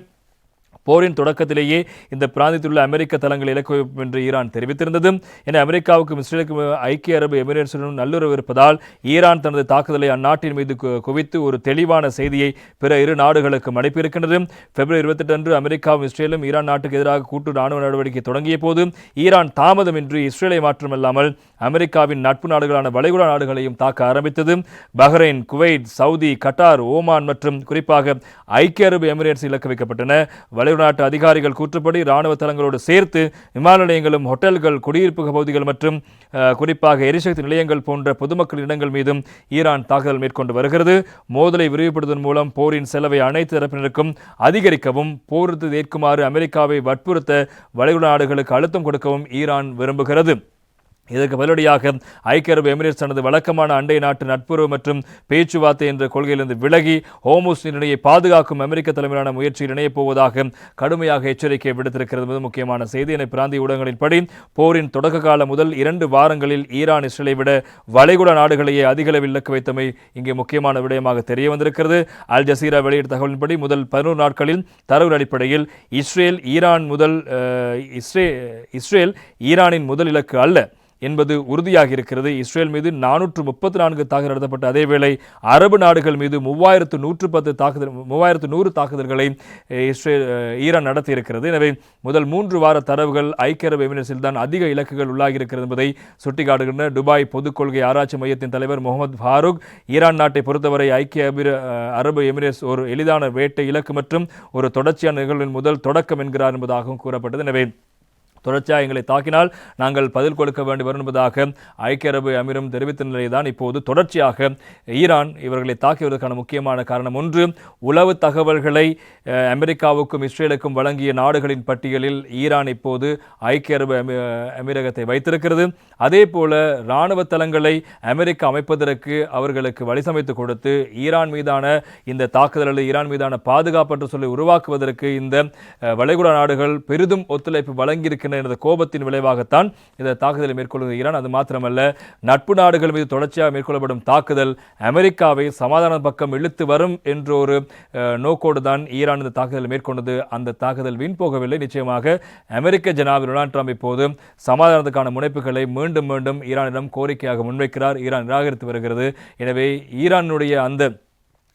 Speaker 1: போரின் தொடக்கத்திலேயே இந்த பிராந்தியத்தில் உள்ள அமெரிக்க தளங்கள் இலக்கு என்று ஈரான் தெரிவித்திருந்தது. என அமெரிக்காவுக்கும் இஸ்ரேலுக்கும் ஐக்கிய அரபு எமிரேட்ஸுடன் நல்லுறவு இருப்பதால் ஈரான் தனது தாக்குதலை அந்நாட்டின் மீது குவித்து ஒரு தெளிவான செய்தியை பிற இரு நாடுகளுக்கும் அனுப்பியிருக்கின்றது. பிப்ரவரி 28 அன்று அமெரிக்காவும் இஸ்ரேலும் ஈரான் நாட்டுக்கு எதிராக கூட்டு ராணுவ நடவடிக்கை தொடங்கிய போது ஈரான் தாமதமின்றி இஸ்ரேலை மாற்றமல்லாமல் அமெரிக்காவின் நட்பு நாடுகளான வளைகுடா நாடுகளையும் தாக்க ஆரம்பித்தது. Bahrain, Kuwait, Saudi, Qatar, Oman மற்றும் குறிப்பாக ஐக்கிய அரபு எமிரேட்ஸ் இலக்கு வைக்கப்பட்டன. நாட்டு அதிகாரிகள் கூற்றுப்படி ராணுவ தளங்களோடு சேர்த்து விமான நிலையங்களும், ஹோட்டல்கள், குடியிருப்பு பகுதிகள் மற்றும் குறிப்பாக எரிசக்தி நிலையங்கள் போன்ற பொதுமக்கள் இடங்கள் மீதும் ஈரான் தாக்குதல் மேற்கொண்டு வருகிறது. மோதலை விரிவுபடுத்துவதன் மூலம் போரின் செலவை அனைத்து தரப்பினருக்கும் அதிகரிக்கவும், போருக்கு ஏற்குமாறு அமெரிக்காவை வற்புறுத்த வளைகுடா நாடுகளுக்கு அழுத்தம் கொடுக்கவும் ஈரான் விரும்புகிறது. இதற்கு பதிலடியாக ஐக்கிய அரபு எமிரேட்ஸ் தனது வழக்கமான அண்டை நாட்டு நட்புறவு மற்றும் பேச்சுவார்த்தை என்ற கொள்கையிலிருந்து விலகி ஹோர்முஸ் நீரிணையை பாதுகாக்கும் அமெரிக்க தலைமையிலான முயற்சியில் இணையப் போவதாக கடுமையாக எச்சரிக்கை விடுத்திருக்கிறது என்பது முக்கியமான செய்தி. என பிராந்திய ஊடகங்களின்படி போரின் தொடக்க காலம் முதல் 2 வாரங்களில் ஈரான் இஸ்ரேலை விட வளைகுடா நாடுகளையே அதிக அளவில் இலக்கு வைத்தமை இங்கே முக்கியமான விடயமாக தெரிய வந்திருக்கிறது. அல் ஜசீரா வெளியிட்ட தகவலின்படி முதல் 11 நாட்களில் தரவு அடிப்படையில் இஸ்ரேல் ஈரானின் முதல் இலக்கு அல்ல என்பது உறுதியாக இருக்கிறது. இஸ்ரேல் மீது 434 தாக்குதல் நடத்தப்பட்ட அதேவேளை அரபு நாடுகள் மீது 3110 தாக்குதல்களை ஈரான் நடத்தியிருக்கிறது. எனவே முதல் 3 வார தரவுகள் ஐக்கிய அரபு எமிரேட்ஸில் தான் அதிக இலக்குகள் உள்ளாகி இருக்கிறது என்பதை சுட்டிக்காட்டுகின்ற துபாய் பொதுக் கொள்கை ஆராய்ச்சி மையத்தின் தலைவர் முகமது ஃபாரூக், ஈரான் நாட்டை பொறுத்தவரை ஐக்கிய அரபு எமிரேட்ஸ் ஒரு எளிதான வேட்டை இலக்கு மற்றும் ஒரு தொடர்ச்சியான நிகழ்வின் முதல் தொடக்கம் என்கிறார் என்பதாகவும் கூறப்பட்டது. எனவே தொடர்ச்சியாக எங்களை தாக்கினால் நாங்கள் பதில் கொடுக்க வேண்டி வரும் என்பதாக ஐக்கிய அரபு அமீரம் தெரிவித்த நிலையில்தான் இப்போது தொடர்ச்சியாக ஈரான் இவர்களை தாக்கியதற்கான முக்கியமான காரணம். ஒன்று, உளவு தகவல்களை அமெரிக்காவுக்கும் இஸ்ரேலுக்கும் வழங்கிய நாடுகளின் பட்டியலில் ஈரான் இப்போது ஐக்கிய அரபு அமீரகத்தை வைத்திருக்கிறது. அதே போல இராணுவ தளங்களை அமெரிக்கா அமைப்பதற்கு அவர்களுக்கு வழிசமைத்து கொடுத்து ஈரான் மீதான இந்த தாக்குதல்களை, ஈரான் மீதான பாதுகாப்பற்ற சொல்லை உருவாக்குவதற்கு இந்த வளைகுடா நாடுகள் பெரிதும் ஒத்துழைப்பு வழங்கியிருக்கின்றன மீதான எனது கோபத்தின் விளைவாகத்தான் இந்த தாக்குதலை மேற்கொள்ளுகிற ஈரான். அது மாத்திரமல்ல, நட்பு நாடுகள் மீது தொடர்ச்சியாக மேற்கொள்ளப்படும் தாக்குதல் அமெரிக்காவை சமாதான பக்கம் இழுத்து வரும் என்ற ஒரு நோக்கோடு தான் ஈரான் இந்த தாக்குதலை மேற்கொண்டது. அந்த தாக்குதல் வீண் போகவில்லை. நிச்சயமாக அமெரிக்க ஜனாதிபதி டொனால்ட் ட்ரம்ப் இப்போது சமாதானத்துக்கான முனைப்புகளை மீண்டும் மீண்டும் ஈரானிடம் கோரிக்கையாக முன்வைக்கிறார். ஈரான் நிராகரித்து வருகிறது. எனவே ஈரானுடைய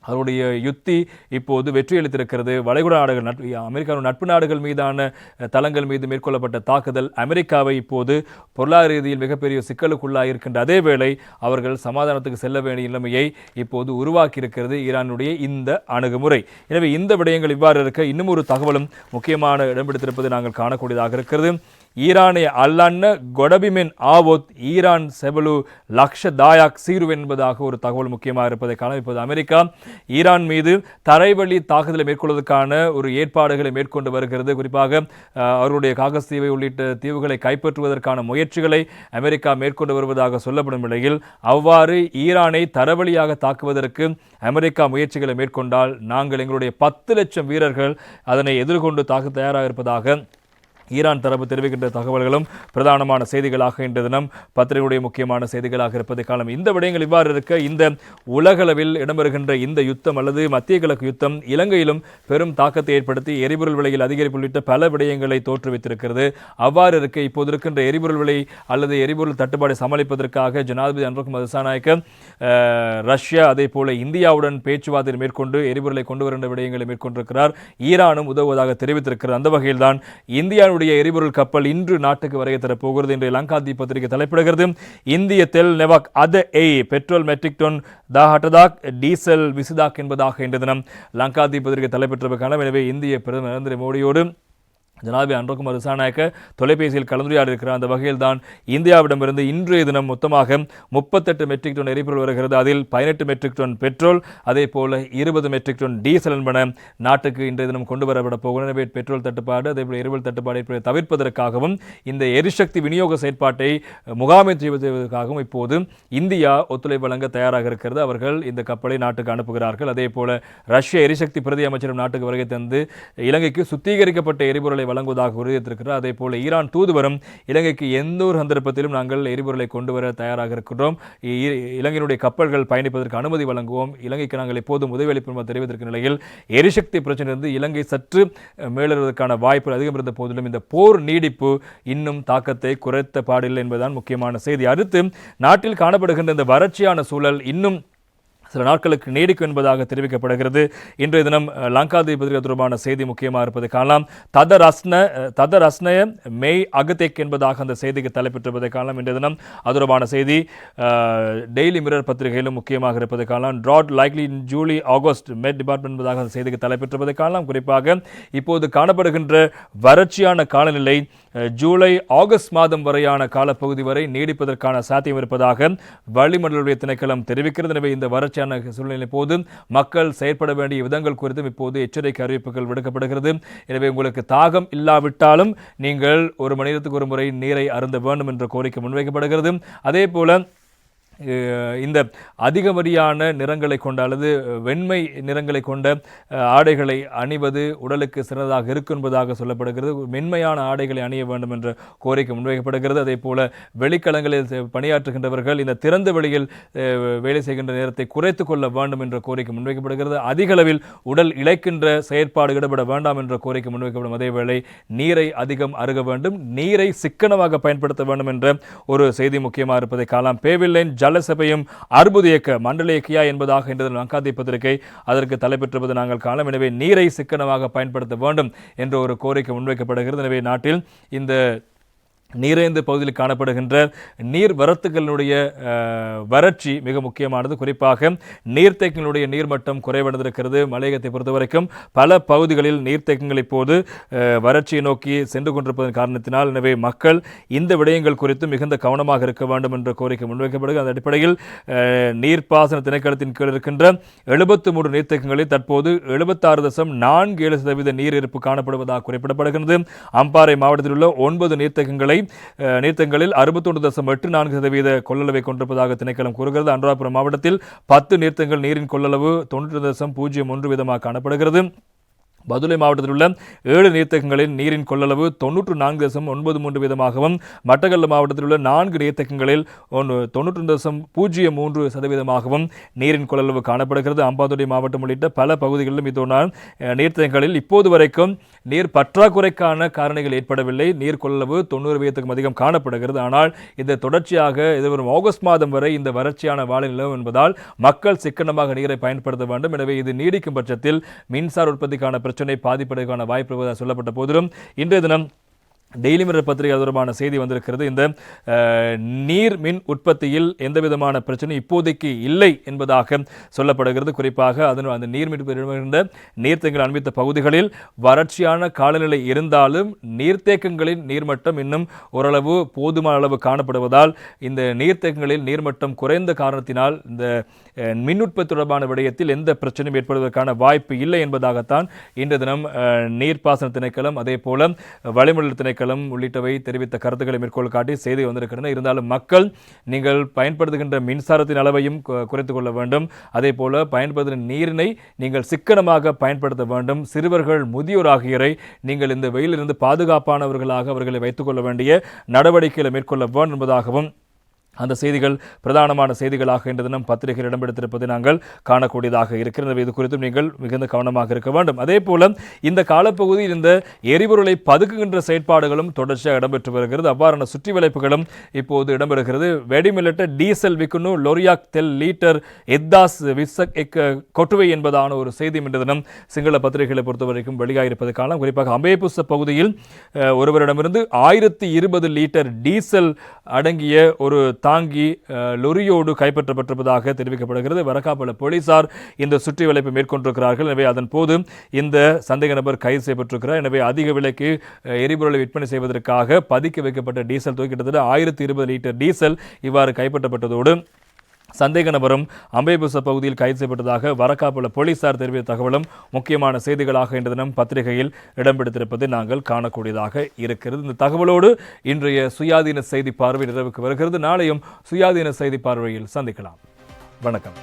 Speaker 1: அவருடைய யுத்தி இப்போது வெற்றியளித்திருக்கிறது. வளைகுடா நாடுகள் அமெரிக்காவின் நட்பு நாடுகள் மீதான தளங்கள் மீது மேற்கொள்ளப்பட்ட தாக்குதல் அமெரிக்காவை இப்போது பொருளாதார ரீதியில் மிகப்பெரிய சிக்கலுக்குள்ளாக இருக்கின்ற அதேவேளை அவர்கள் சமாதானத்துக்கு செல்ல வேண்டிய நிலைமையை இப்போது உருவாக்கியிருக்கிறது ஈரானுடைய இந்த அணுகுமுறை. எனவே இந்த விடயங்கள் இவ்வாறு இருக்க இன்னும் ஒரு தகவலும் முக்கியமான இடம் பிடித்திருப்பது நாங்கள் காணக்கூடியதாக இருக்கிறது. ஈரானை அல்லன்ன கொடபிமென் ஆவோத் ஈரான் செபலு லக்ஷ தாயாக் சீரு என்பதாக ஒரு தகவல் முக்கியமாக இருப்பதை காண இப்போது அமெரிக்கா ஈரான் மீது தரைவழி தாக்குதலை மேற்கொள்வதற்கான ஒரு ஏற்பாடுகளை மேற்கொண்டு வருகிறது. குறிப்பாக அவருடைய காகஸ் தீவை உள்ளிட்ட தீவுகளை கைப்பற்றுவதற்கான முயற்சிகளை அமெரிக்கா மேற்கொண்டு வருவதாக சொல்லப்படும் நிலையில் அவ்வாறு ஈரானை தரவழியாக தாக்குவதற்கு அமெரிக்கா முயற்சிகளை மேற்கொண்டால் நாங்கள் எங்களுடைய 10 லட்சம் வீரர்கள் அதனை எதிர்கொண்டு தாக்க தயாராக இருப்பதாக ஈரான் தரப்பு தெரிவிக்கின்ற தகவல்களும் பிரதானமான செய்திகளாக இன்று தினம் பத்திரிகையுடைய முக்கியமான செய்திகளாக இருப்பதை காலம். இந்த விடயங்கள் இவ்வாறு இருக்க இந்த உலகளவில் இடம்பெறுகின்ற இந்த யுத்தம் அல்லது மத்திய கிழக்கு யுத்தம் இலங்கையிலும் பெரும் தாக்கத்தை ஏற்படுத்தி எரிபொருள் விலையில் அதிகரிப்பு உள்ளிட்ட பல விடயங்களை தோற்றுவித்திருக்கிறது. அவ்வாறு இருக்க இப்போது இருக்கின்ற எரிபொருள் விலை அல்லது எரிபொருள் தட்டுப்பாடை சமாளிப்பதற்காக ஜனாதிபதி அனுரகுமார திசாநாயக்க ரஷ்யா அதே போல இந்தியாவுடன் பேச்சுவார்த்தை மேற்கொண்டு எரிபொருளை கொண்டு வருகின்ற விடயங்களை மேற்கொண்டிருக்கிறார். ஈரானும் உதவுவதாக தெரிவித்திருக்கிறது. அந்த வகையில்தான் இந்தியாவுடைய எரிபொருள் கப்பல் இன்று நாட்டுக்கு வருகை தரப்போகிறது என்று லங்காதி பத்திரிகை தலைப்பிடுகிறது. இந்திய தெல் நெவாக் அத பெட்ரோல் மெட்ரிக் டன் தாஹட்டதாக் டீசல் விசிதாக் என்பதாக இன்று தினம் லங்காதி பத்திரிகை தலைப்பெற்றதற்கான. எனவே இந்திய பிரதமர் நரேந்திர மோடியோடு ஜனாதிபதி அனுரகுமார திசாநாயக்க தொலைபேசியில் கலந்துரையாடி இருக்கிறார். அந்த வகையில் தான் இந்தியாவிடமிருந்து இன்றைய தினம் மொத்தமாக 38 மெட்ரிக் டன் எரிபொருள் வருகிறது. அதில் 18 மெட்ரிக் டன் பெட்ரோல் அதே போல 20 மெட்ரிக் டன் டீசல் என்பன நாட்டுக்கு இன்றைய தினம் கொண்டு வரப்பட போகும். எனவே பெட்ரோல் தட்டுப்பாடு அதே போல எரிபொருள் தட்டுப்பாடு ஏற்பதை தவிர்ப்பதற்காகவும் இந்த எரிசக்தி விநியோக செயற்பாட்டை முகாமைத்துவம் செய்வதற்காகவும் இப்போது இந்தியா ஒத்துழைப்பு வழங்க தயாராக இருக்கிறது. அவர்கள் இந்த கப்பலை நாட்டுக்கு அனுப்புகிறார்கள். அதே போல ரஷ்ய எரிசக்தி பிரதி அமைச்சரும் நாட்டுக்கு வருகை தந்து இலங்கைக்கு சுத்திகரிக்கப்பட்ட எரிபொருளை வழங்குவதாக உறுதியளித்திருக்கிறார். அதே போல ஈரான் தூதுவரும் இலங்கைக்கு எந்த ஒரு சந்தர்ப்பத்திலும் நாங்கள் எரிபொருளை கொண்டு வர தயாராக இருக்கின்றோம், இலங்கையினுடைய கப்பல்கள் பயணிப்பதற்கு அனுமதி வழங்குவோம், இலங்கைக்கு நாங்கள் எப்போதும் உதவி அளிப்போம் தெரிவித்திருக்கிற நிலையில் எரிசக்தி பிரச்சனையிலிருந்து இலங்கை சற்று மேலுவதற்கான வாய்ப்பு அதிகம் இருந்த போதிலும் இந்த போர் நீடிப்பு இன்னும் தாக்கத்தை குறைத்த பாடில்லை என்பதுதான் முக்கியமான செய்தி. அடுத்து நாட்டில் காணப்படுகின்ற இந்த வறட்சியான சூழல் இன்னும் சில நாட்களுக்கு நீடிக்கும் என்பதாக தெரிவிக்கப்படுகிறது. இன்றைய தினம் லங்காதீப தொடர்பான செய்தி முக்கியமாக இருப்பதை காணலாம். தத ரஸ்னய மெய் அகதெக் என்பதாக அந்த செய்திக்கு தலைப்பெற்றிருப்பதை காணலாம். இன்றைய தினம் அது தொடர்பான செய்தி டெய்லி மிரர் பத்திரிகையிலும் முக்கியமாக இருப்பதை காணலாம். ட்ராட் லைக்லி இன் ஜூலி ஆகஸ்ட் மெட் டிபார்ட்மெண்ட் என்பதாக அந்த செய்திக்கு தலைப்பெற்றிருப்பதை காணலாம். குறிப்பாக இப்போது காணப்படுகின்ற வறட்சியான காலநிலை ஜூலை ஆகஸ்ட் மாதம் வரையான காலப்பகுதி வரை நீடிப்பதற்கான சாத்தியம் இருப்பதாக வளிமண்டல திணைக்களம் தெரிவிக்கிறது. எனவே இந்த வறட்சியான சூழ்நிலை போது மக்கள் செயற்பட வேண்டிய விதங்கள் குறித்தும் இப்போது எச்சரிக்கை அறிவிப்புகள் விடுக்கப்படுகிறது. எனவே உங்களுக்கு தாகம் இல்லாவிட்டாலும் நீங்கள் ஒரு மணி நேரத்துக்கு ஒரு முறை நீரை அருந்த வேண்டும் என்ற கோரிக்கை முன்வைக்கப்படுகிறது. அதே போல இந்த அதிகமடியான நிறங்களை கொண்ட அல்லது வெண்மை நிறங்களை கொண்ட ஆடைகளை அணிவது உடலுக்கு சிறந்ததாக இருக்கும் என்பதாக சொல்லப்படுகிறது. மென்மையான ஆடைகளை அணிய வேண்டும் என்ற கோரிக்கை முன்வைக்கப்படுகிறது. அதே போல வெளிக்களங்களில் பணியாற்றுகின்றவர்கள் இந்த திறந்த வெளியில் வேலை செய்கின்ற நேரத்தை குறைத்துக் கொள்ள வேண்டும் என்ற கோரிக்கை முன்வைக்கப்படுகிறது. அதிக அளவில் உடல் இழைக்கின்ற செயற்பாடு ஈடுபட வேண்டாம் என்ற கோரிக்கை முன்வைக்கப்படும். அதேவேளை நீரை அதிகம் அருக வேண்டும், நீரை சிக்கனமாக பயன்படுத்த வேண்டும் என்ற ஒரு செய்தி முக்கியமாக இருப்பதை காணலாம். பேவில்லைன் ஜலசபையும் அற்புத இயக்க மண்டல இயக்கியா என்பதாக இன்றைய லங்காதி பத்திரிகை அதற்கு தலைப்பெற்றிருப்பது நாங்கள் காணலாம். எனவே நீரை சிக்கனமாக பயன்படுத்த வேண்டும் என்ற ஒரு கோரிக்கை முன்வைக்கப்படுகிறது. எனவே நாட்டில் இந்த நீரேந்து பகுதியில் காணப்படுகின்ற நீர் வரத்துக்களினுடைய வறட்சி மிக முக்கியமானது. குறிப்பாக நீர்த்தேக்கங்களுடைய நீர்மட்டம் குறைவடைந்திருக்கிறது. மலையகத்தை பொறுத்தவரைக்கும் பல பகுதிகளில் நீர்த்தேக்கங்கள் இப்போது வறட்சியை நோக்கி சென்று கொண்டிருப்பதன் காரணத்தினால் எனவே மக்கள் இந்த விடயங்கள் குறித்து மிகுந்த கவனமாக இருக்க வேண்டும் என்ற கோரிக்கை முன்வைக்கப்படுகிறது. அந்த அடிப்படையில் நீர்ப்பாசன திணைக்களத்தின் கீழ் இருக்கின்ற 73 நீர்த்தேக்கங்களில் தற்போது 76.47% நீர் இருப்பு காணப்படுவதாக குறிப்பிடப்படுகிறது. அம்பாறை மாவட்டத்தில் உள்ள 9 நீர்த்தேக்கங்களில் 61.84% கொள்ளளவை கொண்டிருப்பதாக திணைக்களம் கூறுகிறது. அனுராதபுரம் மாவட்டத்தில் 10 நீர்த்தேக்கங்கள் நீரின் கொள்ளளவு 90.01% காணப்படுகிறது. பதுளை மாவட்டத்தில் உள்ள 7 நீர்த்தேக்கங்களில் நீரின் கொள்ளளவு 94.93 வீதமாகவும், மட்டக்களப்பு மாவட்டத்தில் உள்ள 4 நீர்த்தேக்கங்களில் 91.03% நீரின் கொள்ளளவு காணப்படுகிறது. அம்பாந்தோட்டை மாவட்டம் உள்ளிட்ட பல பகுதிகளிலும் இதனால் நீர்த்தேக்கங்களில் இப்போது வரைக்கும் நீர் பற்றாக்குறைக்கான காரணிகள் ஏற்படவில்லை. நீர் கொள்ளளவு 90% அதிகம் காணப்படுகிறது. ஆனால் இந்த தொடர்ச்சியாக எதிர்வரும் ஆகஸ்ட் மாதம் வரை இந்த வறட்சியான வானிலை நிலவும் என்பதால் மக்கள் சிக்கனமாக நீரை பயன்படுத்த வேண்டும். எனவே இது நீடிக்கும் பட்சத்தில் மின்சார உற்பத்திக்கான பிரச்சனை பாதிப்பதற்கான வாய்ப்பு இருப்பதாக சொல்லப்பட்ட போதிலும் இன்றைய தினம் டெய்லி மிரர் பத்திரிகை தொடர்பான செய்தி வந்திருக்கிறது. இந்த நீர் மின் உற்பத்தியில் எந்தவிதமான பிரச்சனை இப்போதைக்கு இல்லை என்பதாக சொல்லப்படுகிறது. குறிப்பாக அந்த நீர் மின் நீர்த்தேக்கங்கள் அண்மித்த பகுதிகளில் வறட்சியான காலநிலை இருந்தாலும் நீர்த்தேக்கங்களின் நீர்மட்டம் இன்னும் ஓரளவு போதுமான அளவு காணப்படுவதால் இந்த நீர்த்தேக்கங்களில் நீர்மட்டம் குறைந்த காரணத்தினால் இந்த மின் உற்பத்தி தொடர்பான விடயத்தில் எந்த பிரச்சனையும் ஏற்படுவதற்கான வாய்ப்பு இல்லை என்பதாகத்தான் இன்று தினம் நீர்ப்பாசன திணைக்களம் அதே போல வளிமண்டல திணைக்களம் உள்ளிட்டவை தெரிவித்த கருத்துக்களை மேற்கோள் காட்டி செய்தி வந்திருக்கின்றன. இருந்தாலும் மக்கள் நீங்கள் பயன்படுத்துகின்ற மின்சாரத்தின் அளவையும் குறைத்துக் கொள்ள வேண்டும். அதே போல பயன்படுத்துகிற நீரினை நீங்கள் சிக்கனமாக பயன்படுத்த வேண்டும். சிறுவர்கள் முதியோர் ஆகியோரை நீங்கள் இந்த வெயிலிருந்து பாதுகாப்பானவர்களாக அவர்களை வைத்துக் கொள்ள வேண்டிய நடவடிக்கைகளை மேற்கொள்ள வேண்டும் என்பதாகவும் அந்த செய்திகள் பிரதானமான செய்திகளாக இன்று தினம் பத்திரிகையில் இடம்பெடுத்திருப்பதை நாங்கள் காணக்கூடியதாக இருக்கிறது. இது குறித்தும் நீங்கள் மிகுந்த கவனமாக இருக்க வேண்டும். அதே போல இந்த காலப்பகுதியில் இந்த எரிபொருளை பதுக்குகின்ற செயற்பாடுகளும் தொடர்ச்சியாக இடம்பெற்று வருகிறது. அவ்வாறான சுற்றி வளைப்புகளும் இப்போது இடம்பெறுகிறது. வெடிமில்லட்ட டீசல் விக்குனு லொரியாக் தெல் லீட்டர் எத்தாஸ் விசக் கொட்டுவை என்பதான ஒரு செய்தி இன்று தினம் சிங்கள பத்திரிகைகளை பொறுத்தவரைக்கும் வெளியாகிருப்பது காலம். குறிப்பாக அம்பேபுச பகுதியில் ஒருவரிடமிருந்து 1020 லிட்டர் டீசல் அடங்கிய ஒரு தாங்கி லொரியோடு கைப்பற்றப்பட்டிருப்பதாக தெரிவிக்கப்படுகிறது. வரக்காப்பள போலீசார் இந்த சுற்றி வளைப்பை மேற்கொண்டிருக்கிறார்கள். எனவே அதன் போது இந்த சந்தேக நபர் கைது செய்யப்பட்டிருக்கிறார். எனவே அதிக விலைக்கு எரிபொருளை விற்பனை செய்வதற்காக பதுக்கி வைக்கப்பட்ட டீசல் தொகை கிட்டத்தட்ட 1020 லிட்டர் டீசல் இவ்வாறு கைப்பற்றப்பட்டதோடு சந்தேக நபரும் அம்பேபுச பகுதியில் கைது செய்யப்பட்டதாக வரக்காப்பள போலீசார் தெரிவித்த தகவலும் முக்கியமான செய்திகளாக இன்று தினம் பத்திரிகையில் இடம்பெடுத்திருப்பதை நாங்கள் காணக்கூடியதாக இருக்கிறது. இந்த தகவலோடு இன்றைய சுயாதீன செய்தி பார்வை நிறைவுக்கு வருகிறது. நாளையும் சுயாதீன செய்தி பார்வையில் சந்திக்கலாம். வணக்கம்.